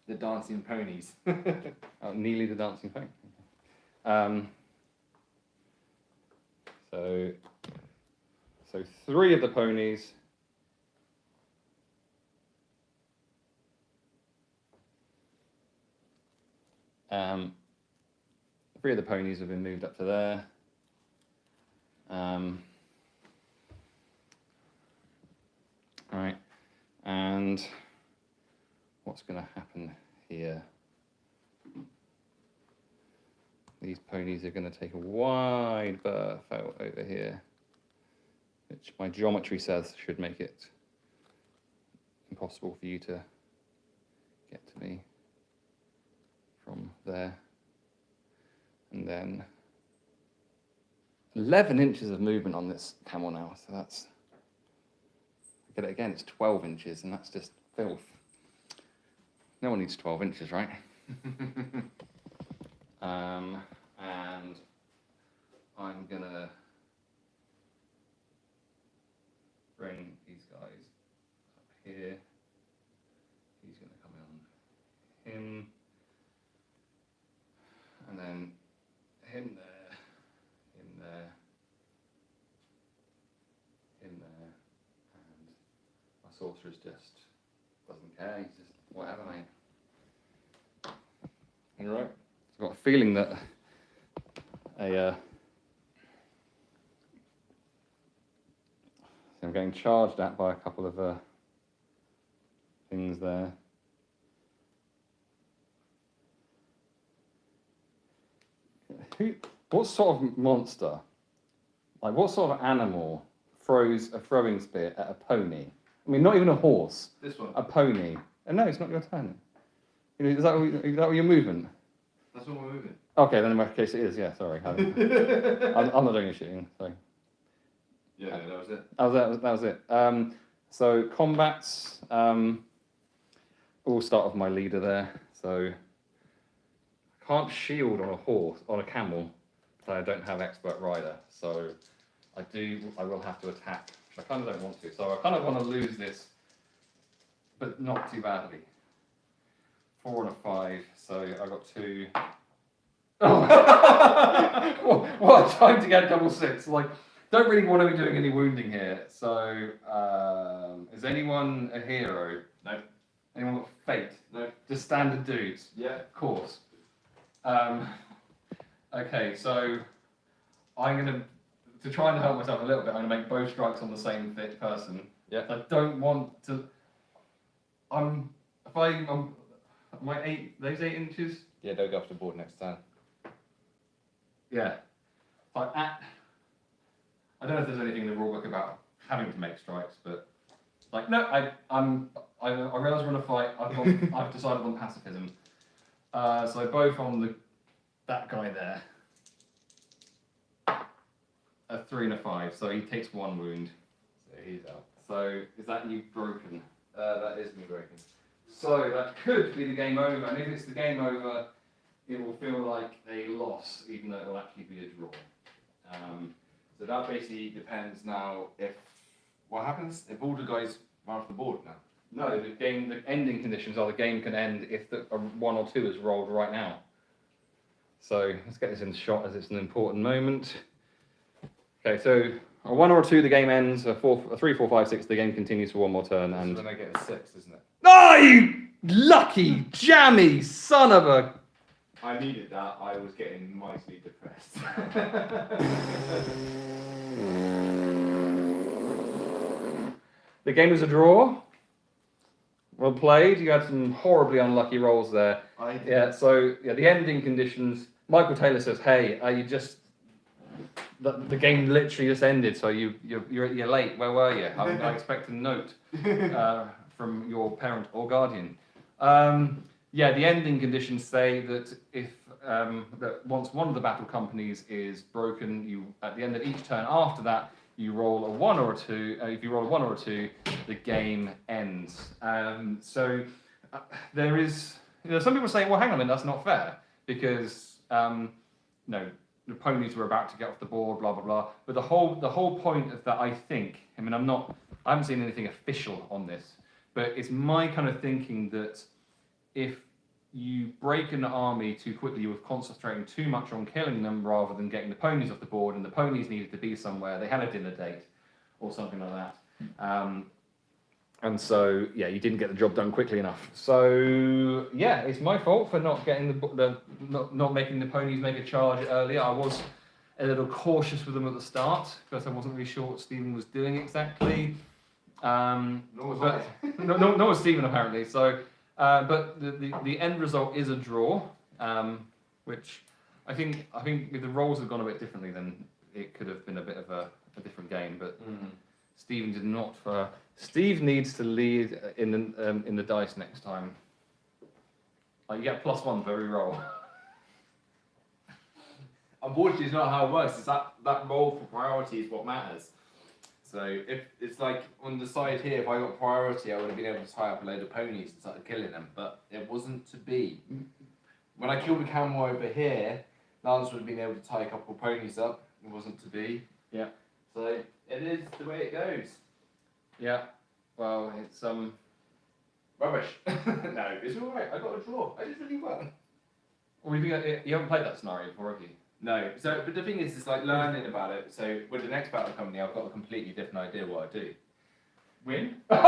S2: The dancing ponies.
S1: Oh, nearly the dancing thing. So 3 of the ponies. Three of the ponies have been moved up to there. Right, and what's going to happen here? These ponies are going to take a wide berth out over here, which my geometry says should make it impossible for you to get to me from there. And then 11 inches of movement on this camel now, so that's, get it again, it's 12 inches, and that's just filth. No one needs 12 inches, right? And I'm gonna bring these guys up here. He's gonna come on him, and then him there, him there, him there, and my sorceress just doesn't care. He's just whatever, mate. All right. I've got a feeling that I'm getting charged at by a couple of things there. What sort of monster, like what sort of animal throws a throwing spear at a pony? I mean, not even a horse.
S2: This one.
S1: A pony. And no, it's not your turn. You know, is that what you're moving?
S2: That's what we're moving.
S1: Okay, then in my case it is, yeah, sorry. I'm not doing any shooting, sorry.
S2: Yeah, that was it.
S1: That was it. So combats, we'll start with my leader there. So I can't shield on a horse, on a camel, so I don't have expert rider. So I will have to attack, which I kind of don't want to. So I kind of want to lose this, but not too badly. 4 and a 5, so I got 2. Oh, what a time to get double 6. Like, don't really want to be doing any wounding here. So, is anyone a hero?
S2: No.
S1: Anyone got fate?
S2: No.
S1: Just standard dudes?
S2: Yeah.
S1: Of course. Okay, so I'm going to try and help myself a little bit, I'm going to make both strikes on the same person.
S2: Yeah.
S1: I don't want to... My 8, those 8 inches?
S2: Yeah, don't go off the board next time.
S1: Yeah. Like I don't know if there's anything in the rulebook about having to make strikes, but like no, I realise we're in a fight. I've decided on pacifism. So both on that guy there. A 3 and a 5, so he takes 1 wound.
S2: So he's out.
S1: So is that you broken?
S2: That is me broken.
S1: So that could be the game over, and if it's the game over, it will feel like a loss, even though it will actually be a draw.
S2: So that basically depends now if what happens if all the guys are off the board now.
S1: No, the ending conditions are the game can end if a 1 or 2 is rolled right now. So let's get this in shot as it's an important moment. Okay, so a 1 or a 2, the game ends. A 3, 4, 5, 6, the game continues for 1 more turn. And
S2: So then I get a 6, isn't it?
S1: oh, you lucky jammy son of a!
S2: I needed that. I was getting mightily depressed.
S1: The game is a draw. Well played. You had some horribly unlucky rolls there.
S2: I did.
S1: Yeah. So yeah, the ending conditions. Michael Taylor says, "Hey, you just the game literally just ended. So you're late. Where were you? I expect a note from your parent or guardian." Yeah, the ending conditions say that if that once one of the battle companies is broken, you at the end of each turn after that you roll a 1 or a 2. If you roll a 1 or a 2, the game ends. So there is, some people say, well, hang on a minute, that's not fair because no, the ponies were about to get off the board, blah blah blah. But the whole point of that, I think, I mean, I haven't seen anything official on this, but it's my kind of thinking that if you break an army too quickly, you were concentrating too much on killing them rather than getting the ponies off the board, and the ponies needed to be somewhere. They had a dinner date or something like that. And so, yeah, you didn't get the job done quickly enough. So, yeah, it's my fault for not getting not making the ponies make a charge earlier. I was a little cautious with them at the start because I wasn't really sure what Stephen was doing exactly.
S2: Nor was I.
S1: Nor was Stephen apparently. So. But the end result is a draw, which I think if the roles had gone a bit differently, then it could have been a bit of a different game. But Stephen did not. Steve needs to lead in the dice next time. You get +1 for every roll.
S2: Unfortunately, it's not how it works. It's that roll for priority is what matters. So if it's like on the side here, if I got priority, I would have been able to tie up a load of ponies and start killing them, but it wasn't to be. When I killed the camel over here, Lance would have been able to tie a couple of ponies up. It wasn't to be.
S1: Yeah.
S2: So it is the way it goes.
S1: Yeah. Well, it's
S2: Rubbish. No, it's all right. I got a draw. I did really well.
S1: Well, you haven't played that scenario before, have you?
S2: No. So, but the thing is, it's like learning about it. So with the next battle company, I've got a completely different idea what I do.
S1: Win? Oh!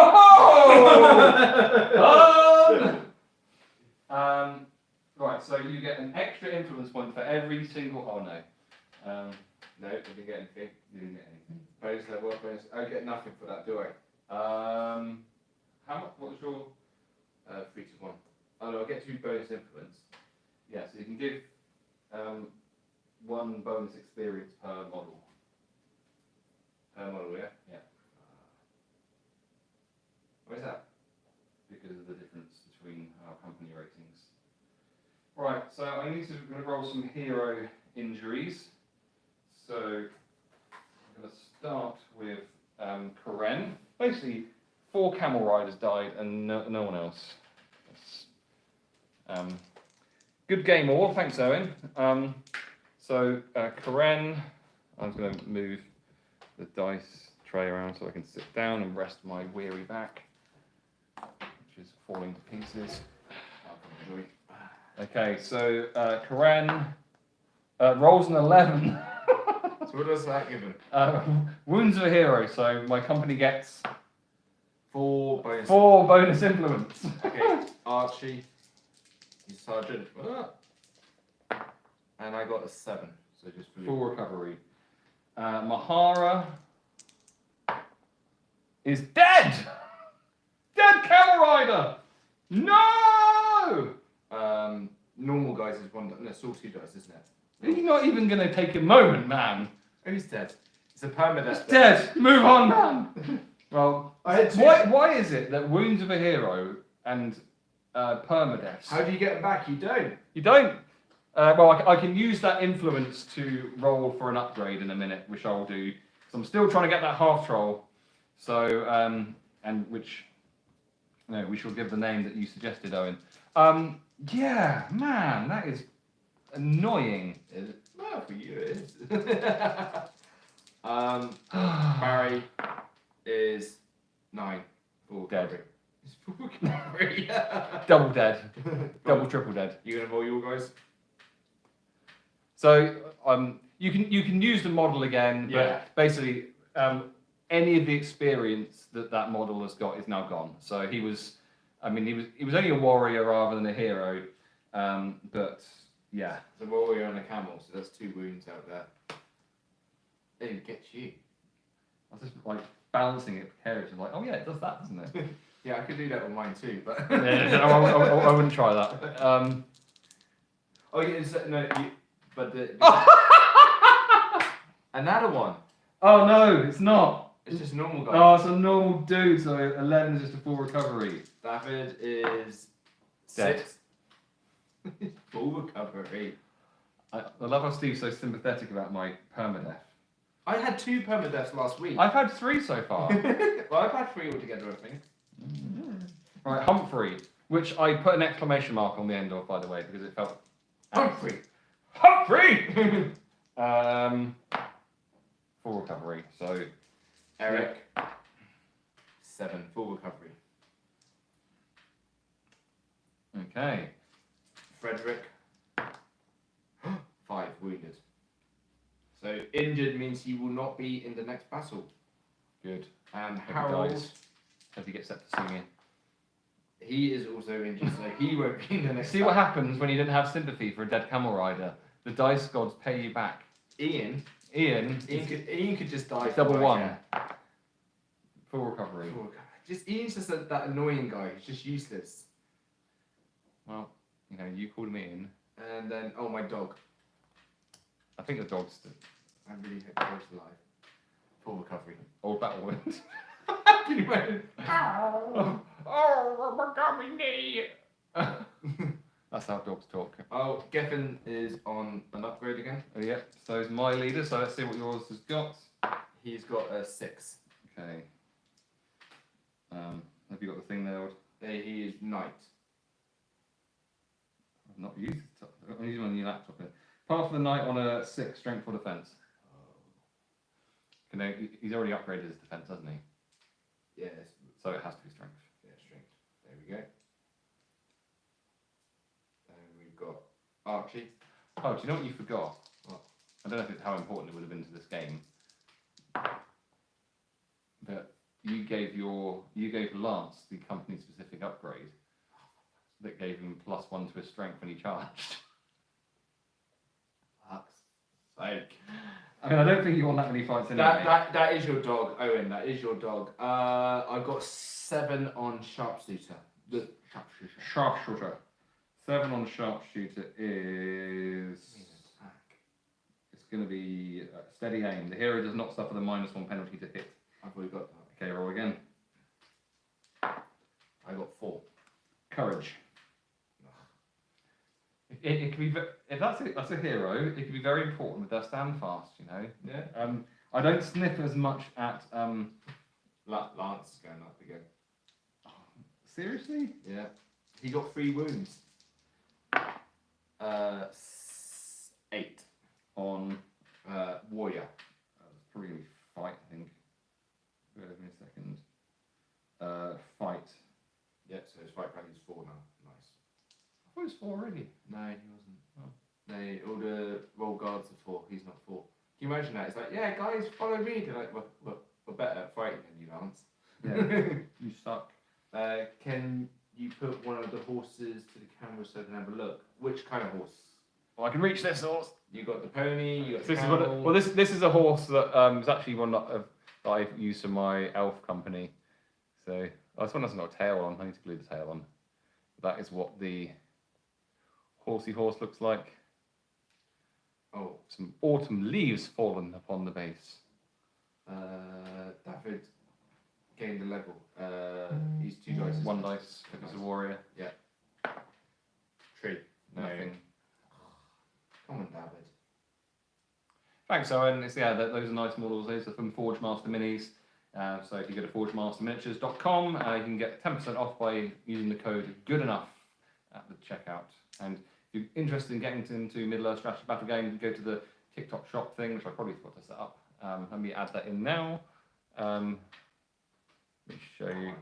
S1: Right, so you get an extra influence point for every single. Oh no.
S2: No, I didn't get anything.
S1: You didn't get anything.
S2: Bonus level, bonus. I get nothing for that, do I?
S1: How much? What was your?
S2: 3 to 1. Oh no, I get 2 bonus influence.
S1: Yeah, so you can give 1 bonus experience per model.
S2: Per model, yeah.
S1: Yeah.
S2: Where's that?
S1: Because of the difference between our company ratings. Right, so I need to roll some hero injuries. So I'm going to start with Karen. Basically, 4 camel riders died and no one else. Good game all, thanks Owen. So Karen, I'm going to move the dice tray around so I can sit down and rest my weary back, which is falling to pieces. Okay, so Karen rolls an 11.
S2: So what does that give him?
S1: Wounds of a hero, so my company gets
S2: 4 bonus.
S1: 4 bonus influence.
S2: Okay, Archie, he's sergeant. And I got a 7, so just
S1: Full recovery. Mahara is dead! Dead camel rider! No!
S2: Normal guys is 1, no, salty dice, isn't it?
S1: You're not even going to take a moment, man.
S2: Oh, he's dead. It's a permadeath.
S1: It's dead. Move on, man. Well,
S2: I had 2.
S1: why is it that Wounds of a Hero and permadeaths?
S2: How do you get them back? You don't.
S1: You don't. Well, I can use that influence to roll for an upgrade in a minute, which I'll do. So I'm still trying to get that half troll. So, and which, no, we shall give the name that you suggested, Owen. Yeah, man, that is annoying.
S2: Is it? Well, for you it is. Barry is 9. Full
S1: Dead.
S2: recovery. He's full recovery.
S1: Double dead. Double, triple dead.
S2: You gonna roll your guys?
S1: So you can use the model again, but
S2: Yeah.
S1: basically any of the experience that model has got is now gone. So he was only a warrior rather than a hero, but yeah.
S2: The warrior on a camel, so there's 2 wounds out there. They didn't get you.
S1: I was just like balancing it precariously, like, oh yeah, it does that, doesn't it?
S2: Yeah, I could do that with mine too, but.
S1: Yeah, I wouldn't try that.
S2: Oh, yeah, but the another one.
S1: Oh no, it's not.
S2: It's just a normal guy.
S1: Oh, it's a normal dude, so 11 is just a full recovery.
S2: David is
S1: Dead.
S2: 6. Full recovery.
S1: I love how Steve's so sympathetic about my permadeath.
S2: I had 2 permadeaths last week.
S1: I've had 3 so far.
S2: Well, I've had 3 altogether, I think.
S1: Right, Humphrey, which I put an exclamation mark on the end of, by the way, because it felt...
S2: Humphrey!
S1: Humphrey! Full recovery, so...
S2: Eric, 7, full recovery.
S1: Okay.
S2: Frederick, 5, wounded. So injured means he will not be in the next battle.
S1: Good.
S2: And
S1: Hope he
S2: Harold,
S1: dies. Hope he gets set to singing.
S2: he is also injured, so he won't be in the next
S1: See what happens when you didn't have sympathy for a dead camel rider. The dice gods pay you back.
S2: Ian could just die.
S1: Double
S2: for,
S1: 1.
S2: Yeah.
S1: Full recovery.
S2: Ian's just that annoying guy. He's just useless.
S1: Well, you know, you called me in.
S2: And then, oh, my dog.
S1: I think the dog's
S2: I really hope the dog's alive. Full recovery.
S1: old battle wound.
S2: Can you imagine?
S1: Oh, my gummy knee! That's how dogs talk.
S2: Oh, Geffen is on an upgrade again.
S1: Oh, yeah, so is my leader, so let's see what yours has got.
S2: He's got a 6.
S1: Okay. Have you got the thing there?
S2: He is knight.
S1: I've not used it. I'm using my new laptop here. Apart from the knight on a 6, strength or defense. He's already upgraded his defense, hasn't he?
S2: Yes.
S1: So it has to be strength.
S2: Yeah, strength. There we go. And we've got Archie.
S1: Oh, do you know what you forgot?
S2: What?
S1: I don't know how important it would have been to this game. But you gave Lance the company specific upgrade that gave him +1 to his strength when he charged.
S2: Fuck's sake.
S1: I mean, I don't think you won that many fights anyway.
S2: That is your dog, Owen. That is your dog. I've got 7 on sharpshooter. The sharpshooter.
S1: Sharpshooter. 7 on sharpshooter is... It's going to be steady aim. The hero does not suffer the -1 penalty to hit.
S2: I've already got that.
S1: Okay, roll again.
S2: I got 4.
S1: Courage. It can be if that's a hero. It can be very important with their stand fast. You know.
S2: Yeah.
S1: I don't sniff as much at
S2: Lance is going up again.
S1: Seriously?
S2: Yeah. He got 3 wounds. 8
S1: on
S2: warrior.
S1: That's probably gonna be fight. I think. Give me a second. Fight.
S2: Yep. So his fight value is 4 now. Nice.
S1: I thought it was 4 already.
S2: No, he wasn't. Oh. All the roll guards are 4. He's not 4. Can you imagine that? It's like, yeah, guys, follow me. They're like, we're better at fighting than you, Lance.
S1: Yeah. You suck.
S2: Can you put one of the horses to the camera so I can have a look? Which kind of horse?
S1: Well, I can reach this horse.
S2: You got the pony. You got the
S1: This
S2: camel.
S1: is this is a horse that is actually one that I've used for my elf company. So this one hasn't got a tail on. I need to glue the tail on. That is what the horsey horse looks like.
S2: Oh,
S1: Some autumn leaves fallen upon the base.
S2: David gained a level. He's 2 dice.
S1: 1 dice if it's a warrior.
S2: Yeah. Tree.
S1: Nothing.
S2: Come on, David.
S1: Thanks, Owen. Those are nice models. Those are from Forge Master Minis. So if you go to forgemasterminiatures.com, you can get 10% off by using the code GOODENOUGH at the checkout. And if you're interested in getting into Middle-earth strategy battle games, go to the TikTok shop thing, which I probably forgot to set up. Let me add that in now. Let me show you.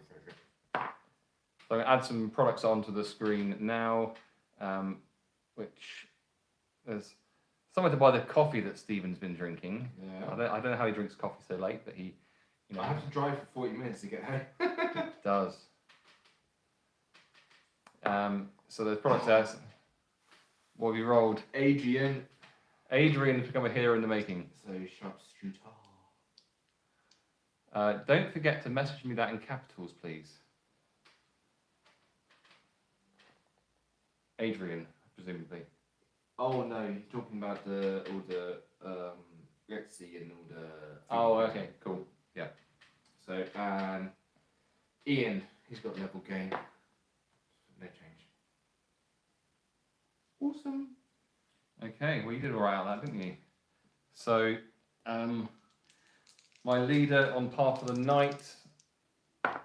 S1: So I'm going to add some products onto the screen now, which there's somewhere to buy the coffee that Stephen's been drinking.
S2: Yeah.
S1: I don't know how he drinks coffee so late, but he, you know,
S2: I have to drive for 40 minutes to get home.
S1: it does. So there's products there. What have you rolled?
S2: Adrian.
S1: Adrian has become a hero in the making.
S2: So sharpshooter.
S1: Don't forget to message me that in capitals, please. Adrian, presumably.
S2: Oh no, you're talking about all the Lexi and all the.
S1: Oh, okay, cool. Yeah.
S2: So and Ian, he's got level gain. No change. Awesome.
S1: Okay, well you did all right on that, didn't you? So, my leader on Path of the Night, 5.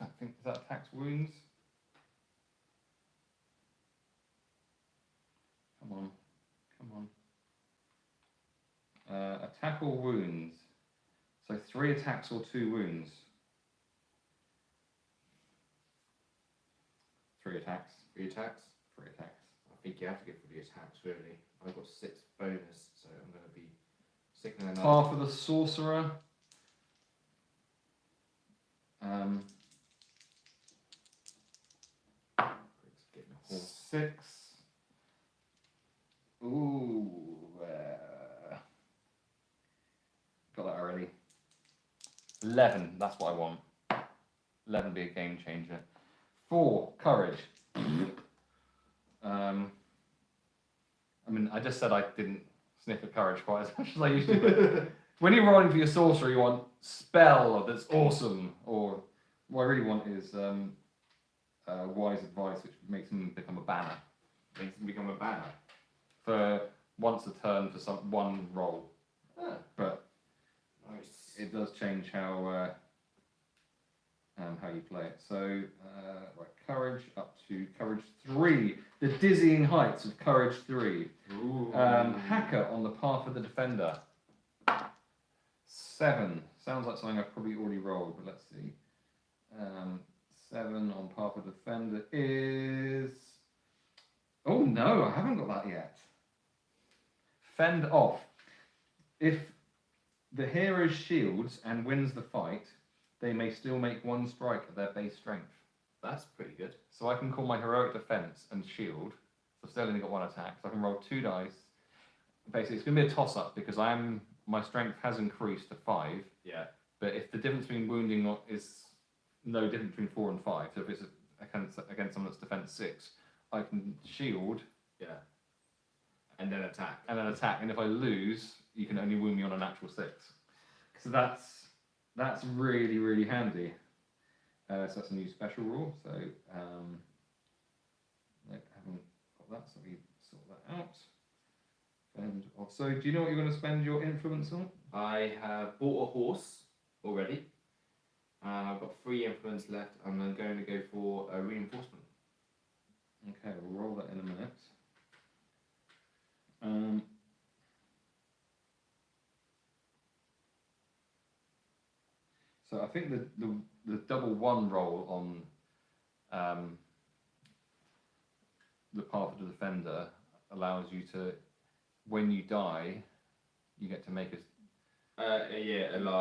S1: I think is that attacks wounds. Come on. Attack or wounds. So 3 attacks or 2 wounds. 3 attacks.
S2: 3 attacks.
S1: 3 attacks.
S2: I think you have to get for the attacks really. I've got 6 bonus, so I'm going to be sticking another.
S1: Path of the Sorcerer. 6. Ooh. Got that already. 11. That's what I want. 11 be a game changer. 4. Courage. I mean, I just said I didn't sniff at courage quite as much as I used to. But when you're rolling for your sorcerer, you want spell that's awesome, or what I really want is wise advice, which makes him become a banner.
S2: Makes him become a banner.
S1: For once a turn for one roll. But
S2: Nice.
S1: it does change how you play it. So, right, courage up to courage 3. The dizzying heights of courage 3.
S2: Ooh.
S1: Hacker on the path of the defender. 7. Sounds like something I've probably already rolled, but let's see. 7 on path of defender is. Oh no, I haven't got that yet. Fend off. If the hero shields and wins the fight, they may still make 1 strike at their base strength.
S2: That's pretty good.
S1: So I can call my heroic defense and shield. So I've still only got 1 attack. So I can roll 2 dice. Basically, it's going to be a toss-up because my strength has increased to 5.
S2: Yeah.
S1: But if the difference between wounding is no different between 4 and 5, so if it's against someone that's defense 6, I can shield.
S2: Yeah. And then attack.
S1: And if I lose, you can only wound me on a natural 6. So that's really, really handy. So that's a new special rule. So I haven't got that, so we sort that out. And also, do you know what you're going to spend your influence on?
S2: I have bought a horse already. I've got 3 influence left. I'm going to go for a reinforcement.
S1: Okay, we'll roll that in a minute. So I think the double 1 roll on the path of the defender allows you to, when you die, you get to make
S2: a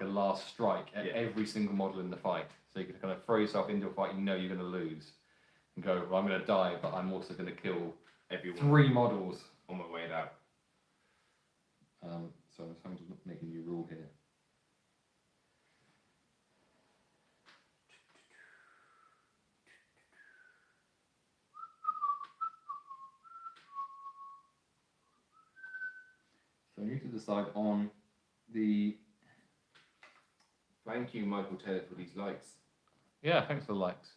S1: last strike at
S2: Yeah.
S1: every single model in the fight. So you can kind of throw yourself into a fight you know you're going to lose, and go, well, I'm going to die, but I'm also going to kill
S2: everyone
S1: 3 models.
S2: on my way out.
S1: So I'm just having to make a new rule here. So I need to decide on the.
S2: Thank you, Michael Taylor, for these likes.
S1: Yeah, thanks for the likes.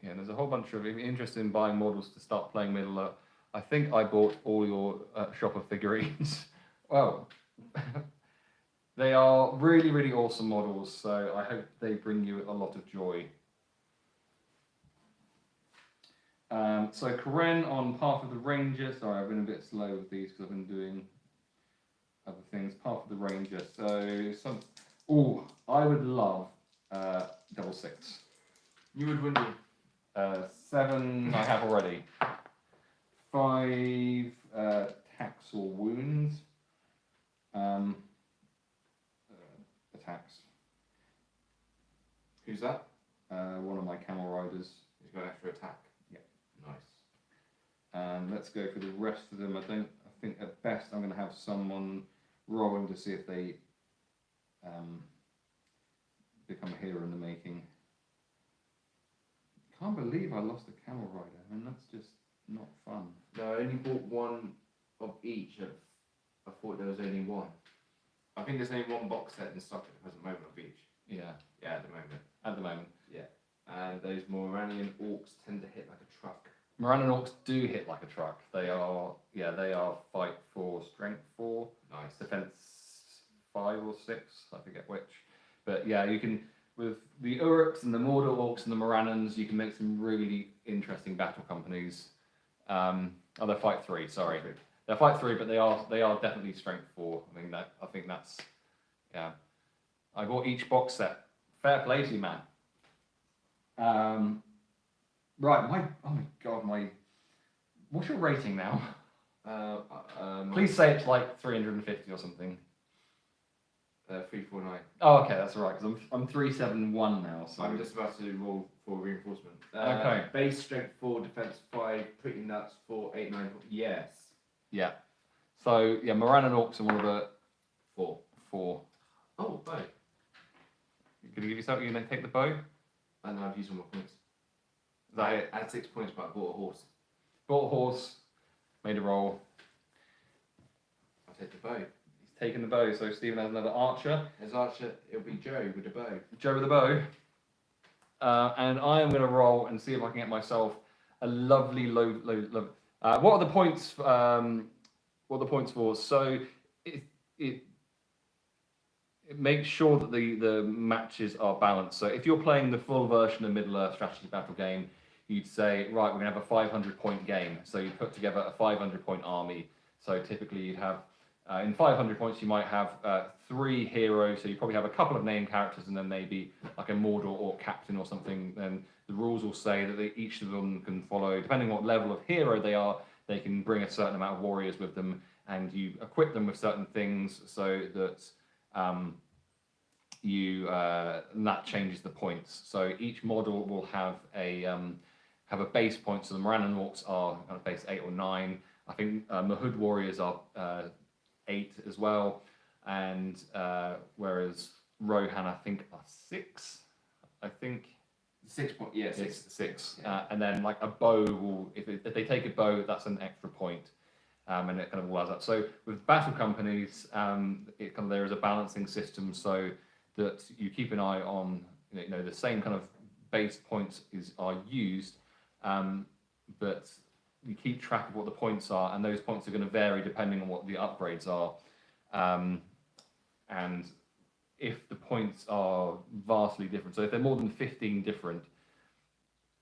S1: Yeah, there's a whole bunch of, if you're interested in buying models to start playing Middle, I think I bought all your shop of figurines. Well, they are really, really awesome models, so I hope they bring you a lot of joy. So Karen on Path of the Ranger. Sorry, I've been a bit slow with these because I've been doing other things. Path of the Ranger. So I would love double 6.
S2: You would win.
S1: 7 I have already. 5 attacks or wounds. Attacks.
S2: Who's that?
S1: One of my camel riders.
S2: He's got an extra attack.
S1: Yeah.
S2: Nice.
S1: Let's go for the rest of them. I think at best I'm going to have someone rolling to see if they become a hero in the making. Can't believe I lost a camel rider. I mean, that's just not fun.
S2: No, I only bought one of each. I thought there was only one. I think there's only one box set in stock at the present moment of each.
S1: Yeah.
S2: Yeah, at the moment.
S1: At the moment.
S2: Yeah. And those Moranian orcs tend to hit like a truck.
S1: Moran orcs do hit like a truck. They are fight 4, strength 4,
S2: Nice.
S1: defense 5 or 6, I forget which. But yeah, you can, with the Uruks and the Mordor orcs and the Morannons, you can make some really interesting battle companies. They're fight 3, sorry. They're fight 3, but they are definitely strength 4. I think that's, yeah. I bought each box set. Fair play to you, man. Right, oh my god, what's your rating now? Please say it's like 350 or something.
S2: 349.
S1: Oh, okay, that's all right, because I'm 371 now. So
S2: I'm just about to roll for reinforcement.
S1: Okay.
S2: Base strength 4, defense 5, pretty nuts 4, 8, 9. Yes.
S1: Yeah. So yeah, Moran and Orcs are one of the
S2: 4. Oh, bow.
S1: Can you give yourself? You gonna take the bow?
S2: And I've used all my points.
S1: Is that it?
S2: I had 6 points, but I bought a horse.
S1: Bought a horse, made a roll.
S2: I'll take the bow.
S1: He's taken the bow, so Stephen has another archer.
S2: As archer, it'll be Joe with the bow.
S1: Joe with the bow. And I am going to roll and see if I can get myself a lovely low. What are the points? What are the points for? So it makes sure that the matches are balanced. So if you're playing the full version of Middle-earth strategy battle game, you'd say, right, we're going to have a 500-point game. So you put together a 500-point army. So typically you'd have, in 500 points, you might have 3 heroes. So you probably have a couple of named characters and then maybe like a Mordor or captain or something. Then the rules will say that each of them can follow, depending on what level of hero they are, they can bring a certain amount of warriors with them. And you equip them with certain things so that that changes the points. So each model will have a base point. So the Morannon Orcs are kind of base 8 or 9. I think Mahud warriors are 8 as well, and whereas Rohan I think are 6. I think
S2: 6 points. Yeah, 6.
S1: 6.
S2: Yeah.
S1: And then like a bow will, if they take a bow, that's an extra point. And it kind of all adds up. So with battle companies, there is a balancing system so that you keep an eye on, the same kind of base points are used, but you keep track of what the points are, and those points are going to vary depending on what the upgrades are. And if the points are vastly different, so if they're more than 15 different,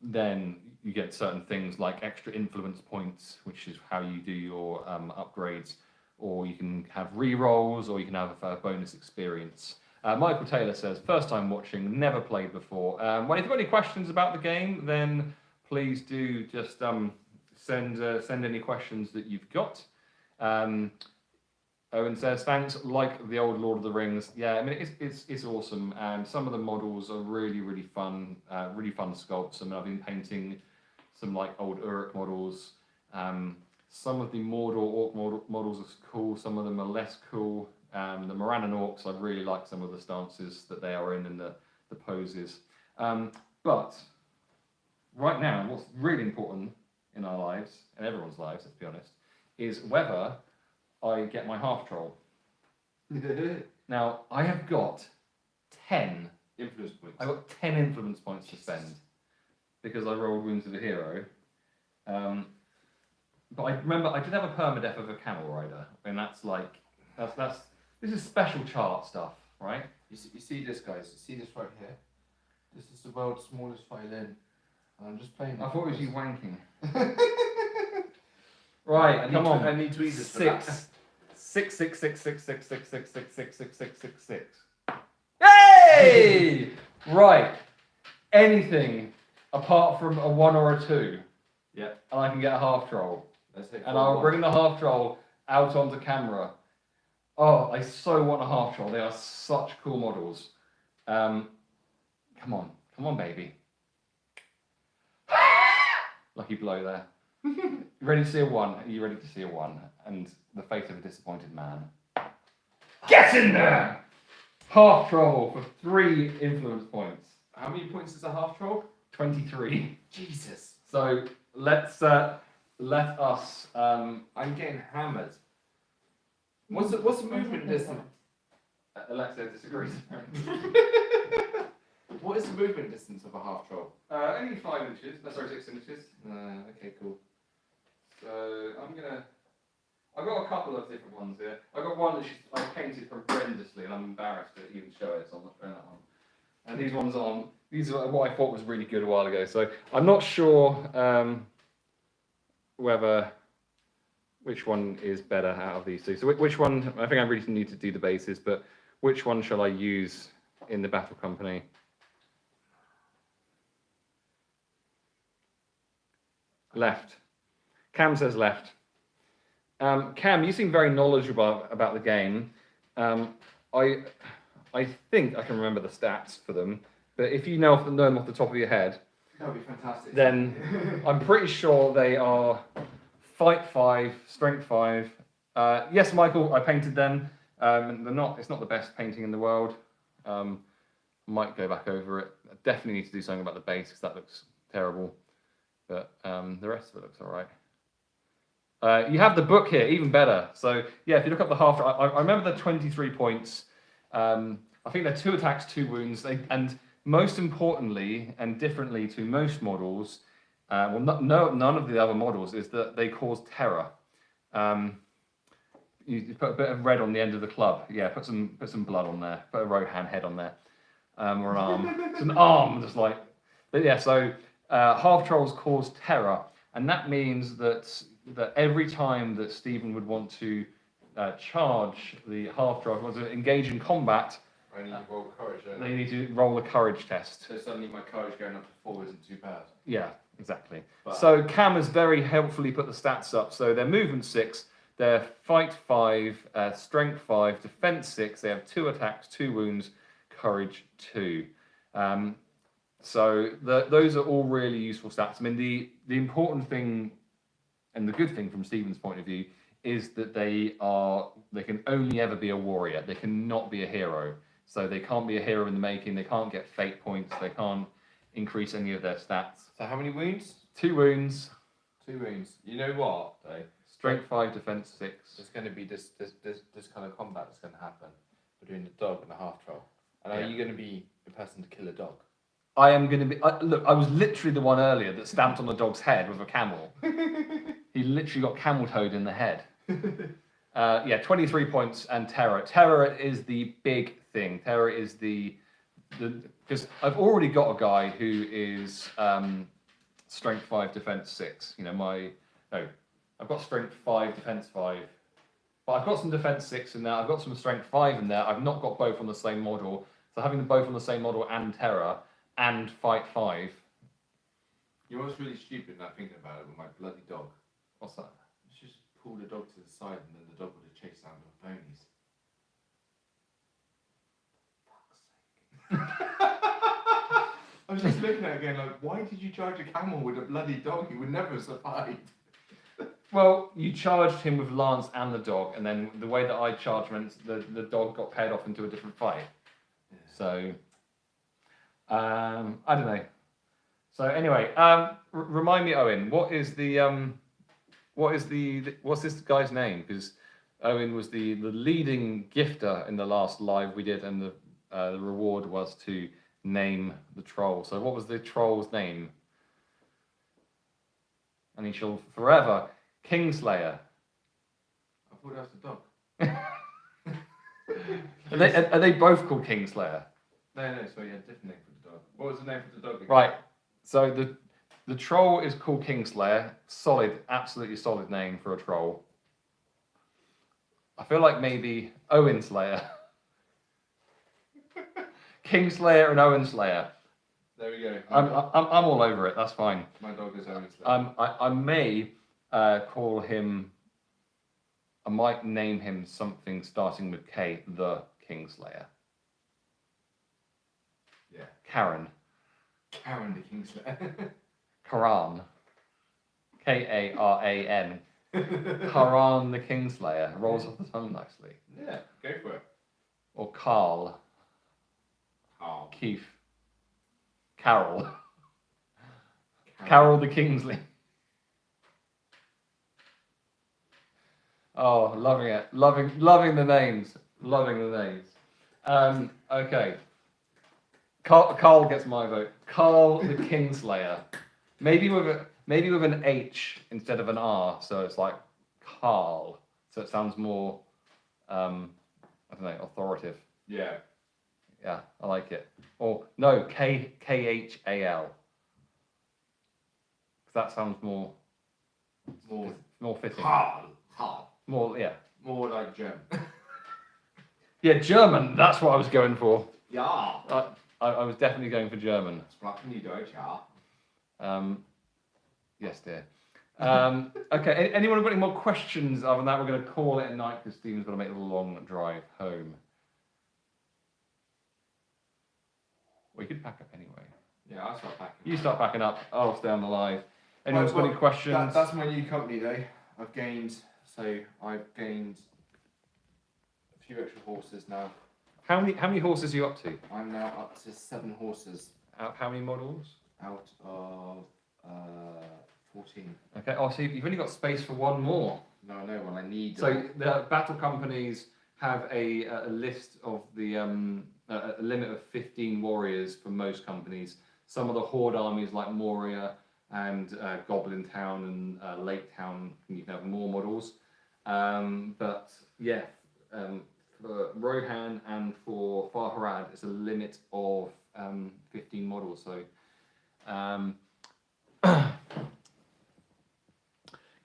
S1: then you get certain things like extra influence points, which is how you do your upgrades, or you can have re-rolls, or you can have a bonus experience. Michael Taylor says, first time watching, never played before. Well, if you've got any questions about the game, then please do just send any questions that you've got. Owen says, thanks, like the old Lord of the Rings. Yeah, I mean, it's awesome, and some of the models are really, really fun sculpts. I mean, I've been painting some like old Uruk models. Some of the Mordor Orc models are cool, some of them are less cool. The Morannon Orcs, I really like some of the stances that they are in and the poses. But right now, what's really important in our lives, and everyone's lives, let's be honest, is whether I get my half troll. Now, I have got 10
S2: influence points.
S1: I've got 10 influence points to spend because I rolled Wounds of a Hero. But I remember I did have a permadeath of a camel rider, and this is special chart stuff, right?
S2: You see this, guys? You see this right here? This is the world's smallest violin. And I'm just playing it.
S1: I thought it was you wanking. Right, come on.
S2: I need tweezers for that.
S1: 6. Hey! Right. Anything apart from a 1 or a 2.
S2: Yeah.
S1: And I can get a half troll.
S2: Let's take
S1: and I'll bring the half troll out onto camera. Oh, I so want a half troll. They are such cool models. Come on, baby. Lucky blow there. You ready to see a 1? Are you ready to see a 1? And the face of a disappointed man. Get in there! Half troll for 3 influence points.
S2: How many points is a half troll?
S1: 23.
S2: Jesus.
S1: So let us.
S2: I'm getting hammered. What's the movement distance?
S1: Alexa disagrees.
S2: What is the movement distance of a half troll?
S1: Only 5 inches. No, sorry, 6 inches.
S2: Okay, cool.
S1: So I've got a couple of different ones here. I've got one that I painted horrendously, and I'm embarrassed to even show it, so I'm not showing that one. And these are what I thought was really good a while ago. So I'm not sure which one is better out of these two. So which one? I think I really need to do the bases, but which one shall I use in the battle company? Left. Cam says left. Cam, you seem very knowledgeable about the game. I think I can remember the stats for them, but if you know them off the top of your head,
S2: that would be fantastic.
S1: Then I'm pretty sure they are fight 5, strength 5. Yes, Michael, I painted them. It's not the best painting in the world. Might go back over it. I definitely need to do something about the base because that looks terrible. But the rest of it looks all right. You have the book here, even better. So yeah, if you look up the half, I remember the 23 points. I think they're 2 attacks, 2 wounds, and most importantly and differently to most models, none of the other models is that they cause terror. You put a bit of red on the end of the club. Yeah, put some blood on there. Put a Rohan head on there, or an arm. It's an arm, just like. But yeah, so half trolls cause terror, and that means that every time that Stephen would want to charge the half troll, want to engage in combat,
S2: I need to roll courage.
S1: they need to roll a courage test.
S2: So suddenly my courage going up to 4 isn't too bad.
S1: Yeah, exactly.
S2: But
S1: so Cam has very helpfully put the stats up. So they're movement 6, they're fight 5, strength 5, defense 6. They have 2 attacks, 2 wounds, courage 2. So those are all really useful stats. I mean, the important thing and the good thing from Stephen's point of view is that they can only ever be a warrior. They cannot be a hero. So they can't be a hero in the making. They can't get fate points. They can't increase any of their stats.
S2: So how many wounds?
S1: 2 wounds.
S2: 2 wounds. You know what, though?
S1: Strength 5, defense 6.
S2: There's going to be this kind of combat that's going to happen between the dog and the half troll. And are you going to be the person to kill a dog?
S1: I am going to be. Look, I was literally the one earlier that stamped on the dog's head with a camel. He literally got camel toed in the head. Yeah, 23 points and terror. Terror is the big thing. Terror is because I've already got a guy who is strength 5, defense 6. You know, I've got strength 5, defense 5. But I've got some defense 6 in there. I've got some strength 5 in there. I've not got both on the same model. So having them both on the same model and terror and fight 5.
S2: You know what's really stupid now thinking about it with my bloody dog?
S1: What's that?
S2: Let's just pull the dog to the side and then the dog would have chased down the ponies. Fuck's sake. I was just looking at it again like, why did you charge a camel with a bloody dog? He would never have survived.
S1: Well, you charged him with Lance and the dog, and then the way that I charged him, the dog got paired off into a different fight. Yeah. So, I don't know. So anyway, remind me, Owen, what's this guy's name? Because Owen was the leading gifter in the last live we did, and the reward was to name the troll. So what was the troll's name? And he shall forever Kingslayer.
S2: I thought that was the dog.
S1: Are they both called Kingslayer?
S2: No, sorry, yeah, different name for the dog. What was the name for the dog again?
S1: Right. So the troll is called Kingslayer. Solid, absolutely solid name for a troll. I feel like maybe Owen Slayer. Kingslayer and Owen Slayer.
S2: There we go.
S1: I'm all over it. That's fine.
S2: My dog is Owen Slayer.
S1: I may call him. I might name him something starting with K. The Kingslayer.
S2: Yeah.
S1: Karen.
S2: Karen the Kingslayer.
S1: Karan. Karan. Karan the Kingslayer. Rolls off the tongue nicely.
S2: Yeah, go for it.
S1: Or Carl. Keith. Carol. Carol the Kingsley. Oh, loving it. Loving the names. Loving the names. Okay. Carl gets my vote. Carl the Kingslayer. Maybe with an H instead of an R, so it's like Carl. So it sounds more I don't know, authoritative.
S2: Yeah.
S1: Yeah, I like it. Or no, KHAL. That sounds more fitting.
S2: Hard.
S1: More, yeah.
S2: More like German.
S1: Yeah, German. That's what I was going for.
S2: Yeah.
S1: I was definitely going for German.
S2: Sprechen die Deutsch, ja.
S1: Yes, dear. Okay. Anyone got any more questions? Other than that, we're going to call it a night because Stephen's got to make a long drive home. We could pack up anyway.
S2: Yeah, I'll start packing.
S1: You start packing up. I'll stay on the live. Anyone's got any questions?
S2: That's my new company though. I've gained a few extra horses now.
S1: How many horses are you up to?
S2: I'm now up to 7 horses.
S1: Out how many models?
S2: Out of 14.
S1: Okay. Oh, so you've only got space for one more.
S2: No, I know. Well, I need.
S1: So the battle companies have a list of the a limit of 15 warriors for most companies. Some of the horde armies like Moria and Goblin Town and Lake Town, you can have more models. But yeah, for Rohan and for Farharad, it's a limit of 15 models. So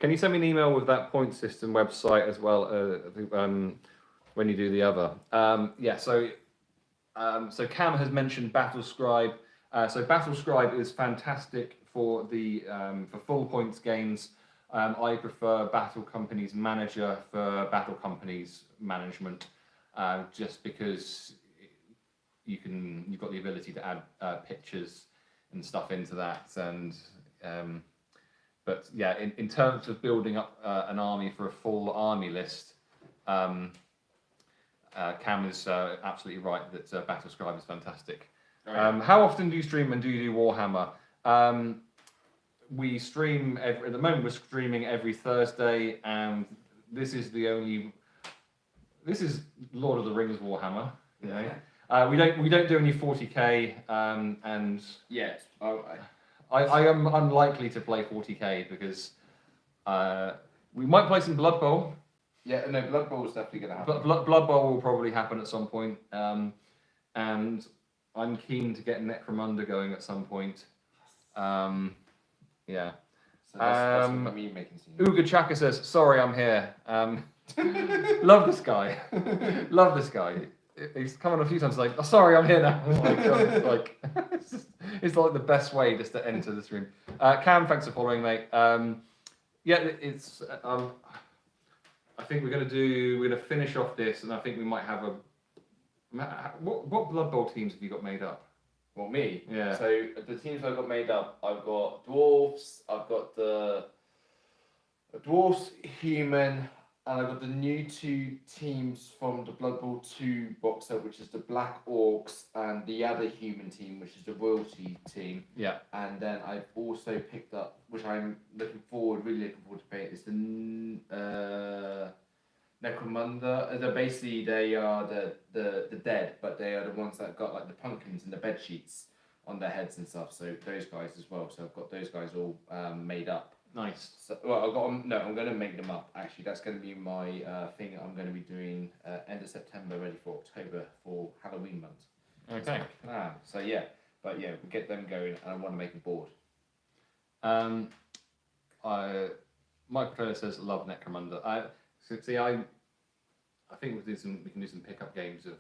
S1: can you send me an email with that point system website as well when you do the other? Yeah, so Cam has mentioned Battle Scribe. So Battle Scribe is fantastic for the for full points games. I prefer Battle Companies Manager for Battle Companies management, just because you've got the ability to add pictures and stuff into that. And but yeah, in terms of building up an army for a full army list, Cam is absolutely right that Battle Scribe is fantastic. How often do you stream and do you do Warhammer? We stream at the moment. We're streaming every Thursday, and this is Lord of the Rings Warhammer. You know, we don't do any 40k, and
S2: Yes.
S1: I am unlikely to play 40k because we might play some Blood Bowl.
S2: Yeah, no, Blood Bowl is definitely going to happen.
S1: But Blood Bowl will probably happen at some point, and I'm keen to get Necromunda going at some point. Yeah.
S2: So that's me making scenes.
S1: Uga Chaka says, "Sorry, I'm here." Love this guy. Love this guy. He's come on a few times like, "Oh, sorry, I'm here now." It's like the best way just to enter this room. Cam, thanks for following, mate. Yeah, it's. I think we're gonna finish off this, and I think we might have a. What Blood Bowl teams have you got made up?
S2: Well, me?
S1: Yeah.
S2: So the teams I've got made up, I've got dwarves, I've got the dwarves, human, and I've got the new 2 teams from the Blood Bowl 2 box set, which is the Black Orcs and the other human team, which is the royalty team.
S1: Yeah.
S2: And then I've also picked up, which I'm really looking forward to playing, is the Necromunda. They are the dead, but they are the ones that got like the pumpkins and the bed sheets on their heads and stuff. So those guys as well. So I've got those guys all made up.
S1: Nice.
S2: So, well, I've got them. No, I'm going to make them up. Actually, that's going to be my thing. I'm going to be doing end of September, ready for October for Halloween month.
S1: Okay.
S2: So yeah, but yeah, we get them going, and I want to make a board.
S1: Michael Taylor says, "Love Necromunda." I think we can do some pickup games of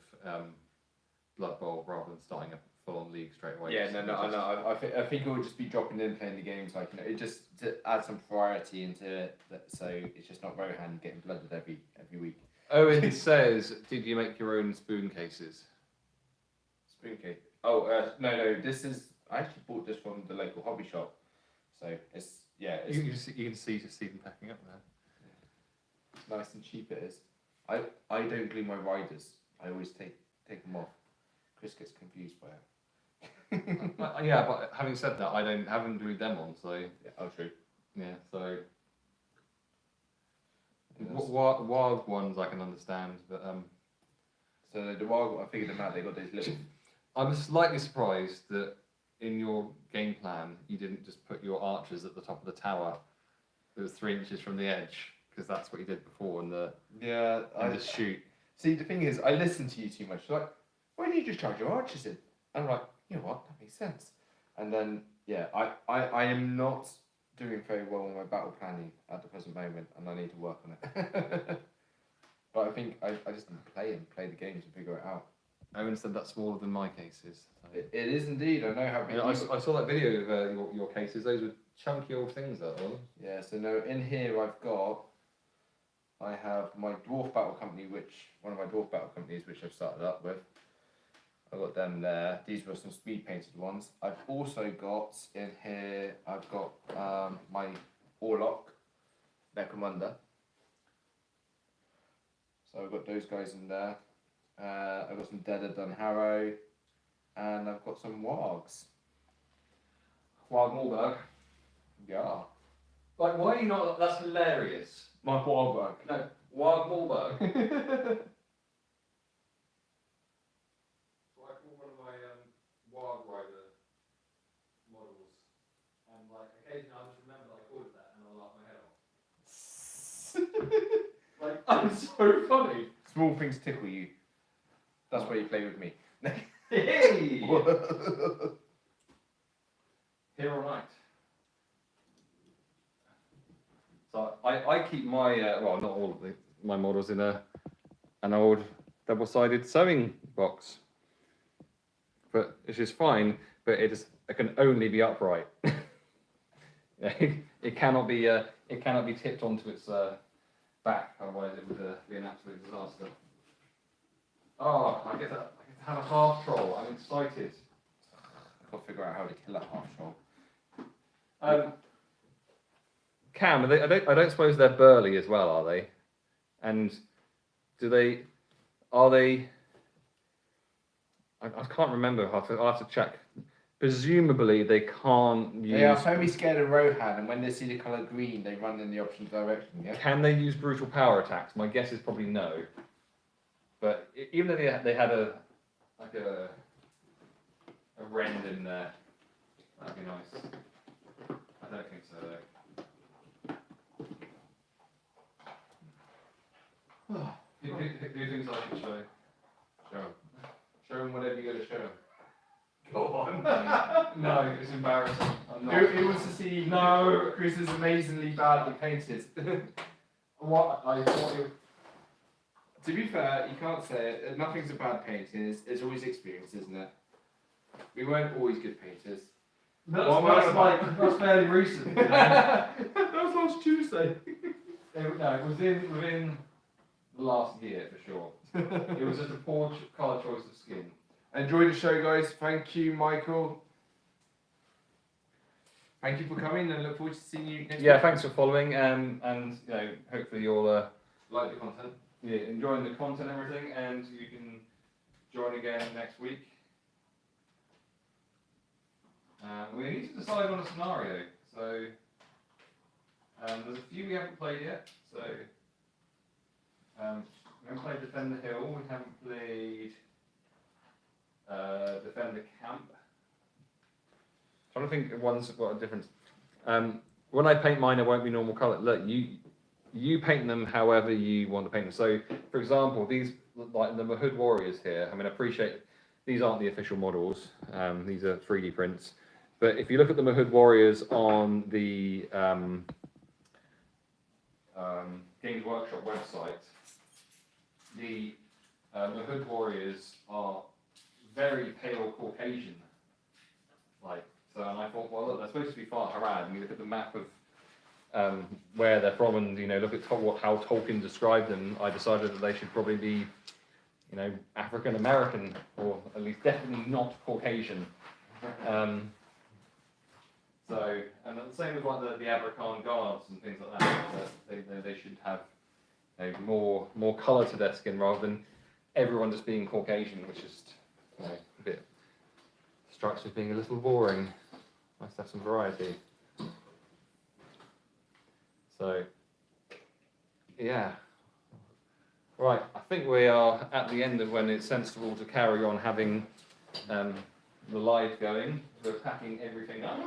S1: Blood Bowl rather than starting a full-on league straight away.
S2: Yeah, no. I think it would just be dropping in, playing the games, like, you know, it just to add some variety into it, so it's just not Rohan getting blooded every week.
S1: Owen says, "Did you make your own spoon cases?"
S2: Spoon cake. Oh, no. This is, I actually bought this from the local hobby shop, so it's
S1: You can see Stephen packing up there.
S2: It's nice and cheap. It is. I don't glue my riders. I always take them off. Chris gets confused by it.
S1: Yeah, but having said that, I haven't glued them on, so
S2: Yeah, oh, true.
S1: yeah. So
S2: Yes.
S1: wild ones I can understand, but
S2: So the wild, I figured them out. They got those little.
S1: I'm slightly surprised that in your game plan you didn't just put your archers at the top of the tower that was 3 inches from the edge, because that's what you did before, and
S2: Yeah,
S1: just shoot.
S2: See, the thing is, I listen to you too much. Like, why don't you just charge your archers in? And I'm like, you know what, that makes sense. And then, yeah, I am not doing very well with my battle planning at the present moment, and I need to work on it. But I think I just need to play the games and figure it out.
S1: Owen said that's smaller than my cases. So.
S2: It is indeed. I know how big.
S1: I saw that video of your cases. Those were chunky old things, that one.
S2: Yeah. So no, in here I have my dwarf battle company, one of my dwarf battle companies, which I've started up with. I've got them there. These were some speed painted ones. I've also got in here. I've got my Orlok, Necromunda. So I've got those guys in there. I've got some Deader Dunharrow, and I've got some Wargs.
S1: Wild Morberg.
S2: Yeah.
S1: Like, why are you not? That's hilarious.
S2: My Warburg.
S1: No, Wild Morberg. So I call one of my Wild Rider models, and like occasionally I just remember that I called it that, and I'll laugh my head off. Like, I'm so funny.
S2: Small things tickle you. That's why you play with me.
S1: Hey! Here all night. So I keep my well, not all of my models in an old double-sided sewing box, but it's just fine. But it can only be upright. It cannot be tipped onto its back, otherwise it would be an absolute disaster. Oh, I get to have a half troll. I'm excited.
S2: I've got to figure out how to kill a half troll.
S1: Cam, I don't suppose they're burly as well, are they? And are they? I can't remember. I'll have to check. Presumably they can't use.
S2: They are very scared of Rohan, and when they see the colour green, they run in the opposite direction. Yeah.
S1: Can they use brutal power attacks? My guess is probably no. But even though they had a rend in there, that'd be nice. I don't think so though. Who thinks I should show?
S2: Show them. Show them whatever you got to show them.
S1: Go on. No, it's embarrassing. I'm not.
S2: Who wants to see Chris's amazingly badly painted?
S1: What I thought you.
S2: To be fair, you can't say it. Nothing's a bad painting. It's always experience, isn't it? We weren't always good painters.
S1: That's fairly recent. You know?
S2: That was last Tuesday.
S1: No, it was within the last year for sure. It was just a poor colour choice of skin.
S2: Enjoy the show, guys. Thank you, Michael. Thank you for coming, and look forward to seeing you next week.
S1: Yeah, thanks for following, and you know, hopefully you'll
S2: Like the content.
S1: yeah, enjoying the content and everything, and you can join again next week. We need to decide on a scenario. So there's a few we haven't played yet. So we haven't played Defend the Hill. We haven't played Defend the Camp. I'm trying to think of ones what a difference. When I paint mine, it won't be normal colour. Look, you paint them however you want to paint them. So, for example, these like the Mahud Warriors here. I mean, I appreciate these aren't the official models. These are 3D prints. But if you look at the Mahud Warriors on the Games Workshop website, the Mahud Warriors are very pale Caucasian. Like, so, and I thought, well, look, they're supposed to be far Harad. And you look at the map of where they're from, and you know, look at how Tolkien described them. I decided that they should probably be, you know, African American, or at least definitely not Caucasian. So, and the same with like the Abercorn guards and things like that. They should have, you know, more colour to their skin rather than everyone just being Caucasian, which is, you know, a bit strikes me as being a little boring. Nice to have some variety. So, yeah. Right, I think we are at the end of when it's sensible to carry on having the live going. We're packing everything up.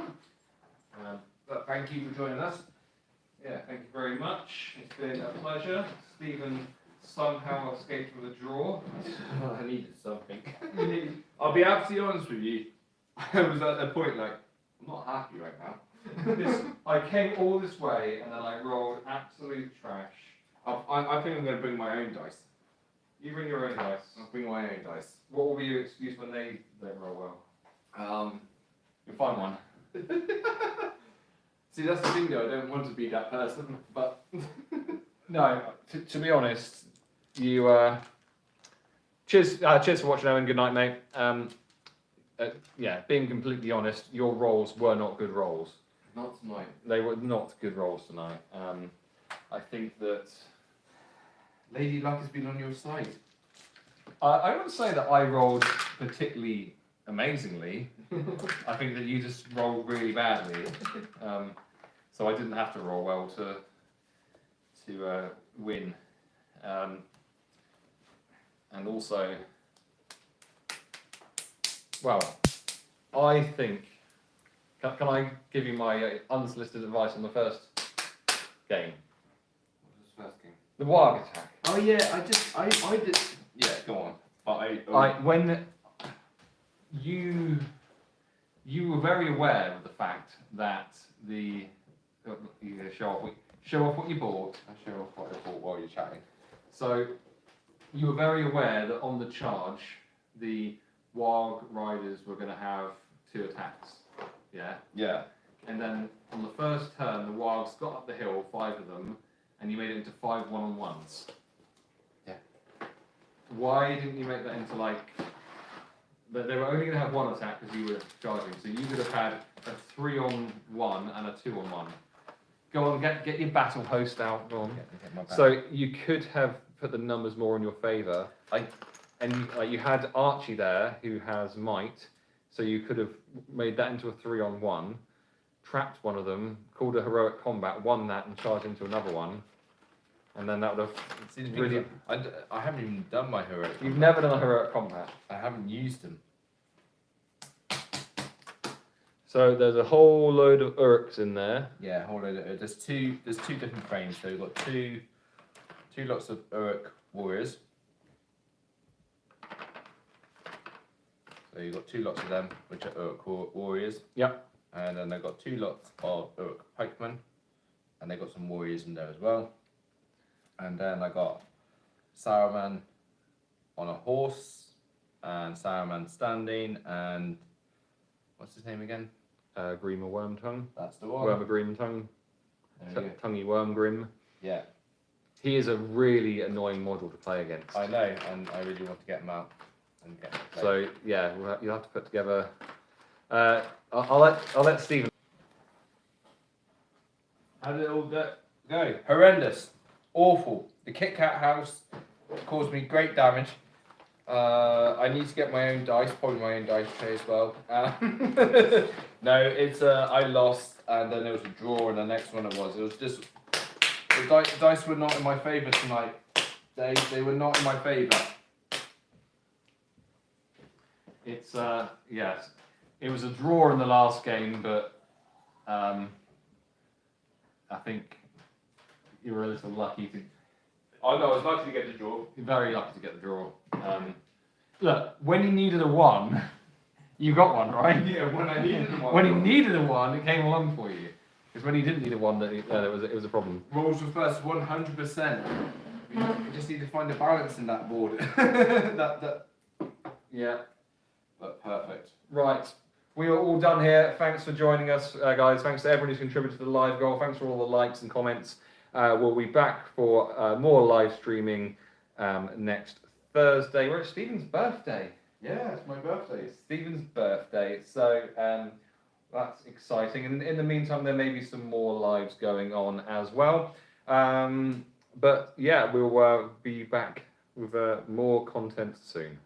S1: But thank you for joining us. Yeah, thank you very much. It's been a pleasure. Stephen somehow escaped with a draw.
S2: I needed something. I'll be absolutely honest with you. I was at a point like, I'm not happy right now.
S1: I came all this way and then I rolled absolute trash.
S2: I think I'm going to bring my own dice.
S1: You bring your own dice.
S2: I'll bring my own dice.
S1: What will be your excuse when they don't roll well? You'll find one.
S2: See, that's the thing though, I don't want to be that person, but...
S1: No, to be honest, you... cheers for watching, Owen. Good night, mate. Yeah, being completely honest, your rolls were not good rolls.
S2: Not tonight.
S1: They were not good rolls tonight. I think that...
S2: Lady Luck has been on your side.
S1: I wouldn't say that I rolled particularly amazingly. I think that you just rolled really badly. So I didn't have to roll well to win. And also, well, I think, can I give you my unsolicited advice on the first game?
S2: What was the first game?
S1: The Warg attack.
S2: Oh yeah, I did. Yeah, go on. But
S1: when you were very aware of the fact that you show off what you bought.
S2: I show off what I bought while you're chatting.
S1: So you were very aware that on the charge, the Warg riders were going to have 2 attacks. Yeah.
S2: Yeah.
S1: And then on the first turn, the Wargs got up the hill, 5 of them, and you made it into 5 1-on-1s.
S2: Yeah.
S1: Why didn't you make that into like... They were only going to have 1 attack because you were charging, so you would have had a 3-on-1 and a 2-on-1. Go on, get your battle host out. Go on. So you could have put the numbers more in your favour. And you had Archie there, who has might, so you could have made that into a 3-on-1, trapped one of them, called a heroic combat, won that, and charged into another one. And then that would have...
S2: See, the really... I haven't even done my heroic combat.
S1: You've never done a heroic combat.
S2: I haven't used them.
S1: So there's a whole load of Urks in there.
S2: Yeah, a whole load of... There's two different frames. So we've got two lots of Urk warriors. So you've got 2 lots of them, which are Urk warriors.
S1: Yep.
S2: And then they've got 2 lots of Urk pikemen. And they've got some warriors in there as well. And then I got Saruman on a horse, and Saruman standing, and what's his name again?
S1: Grima Wormtongue.
S2: That's the one.
S1: Worma Grimtongue. Tonguey Wormgrim.
S2: Yeah.
S1: He is a really annoying model to play against.
S2: I know, and I really want to get him out and get him to play.
S1: So yeah, you'll have to put together. I'll let Stephen.
S2: How did it all go? Horrendous. Awful. The Kit Kat house caused me great damage. I need to get my own dice, probably my own dice tray as well. No, it's I lost, and then there was a draw, and the next one it was just the dice were not in my favour tonight. They were not in my favour.
S1: It's yes, it was a draw in the last game, but I think you were a little lucky to.
S2: Oh no, I was lucky to get the draw.
S1: You're very lucky to get the draw. Look, when you needed a 1, you got one, right?
S2: Yeah, when I needed one.
S1: When you needed a 1, it came along for you. Because when you didn't need a 1, it was a problem.
S2: Rolls reversed 100%. We just need to find a balance in that board.
S1: Yeah.
S2: But perfect.
S1: Right. We are all done here. Thanks for joining us, guys. Thanks to everyone who's contributed to the live goal. Thanks for all the likes and comments. We'll be back for more live streaming next Thursday. We're at Stephen's birthday.
S2: Yeah, it's my birthday.
S1: It's Stephen's birthday. So that's exciting. And in the meantime, there may be some more lives going on as well. But yeah, we'll be back with more content soon.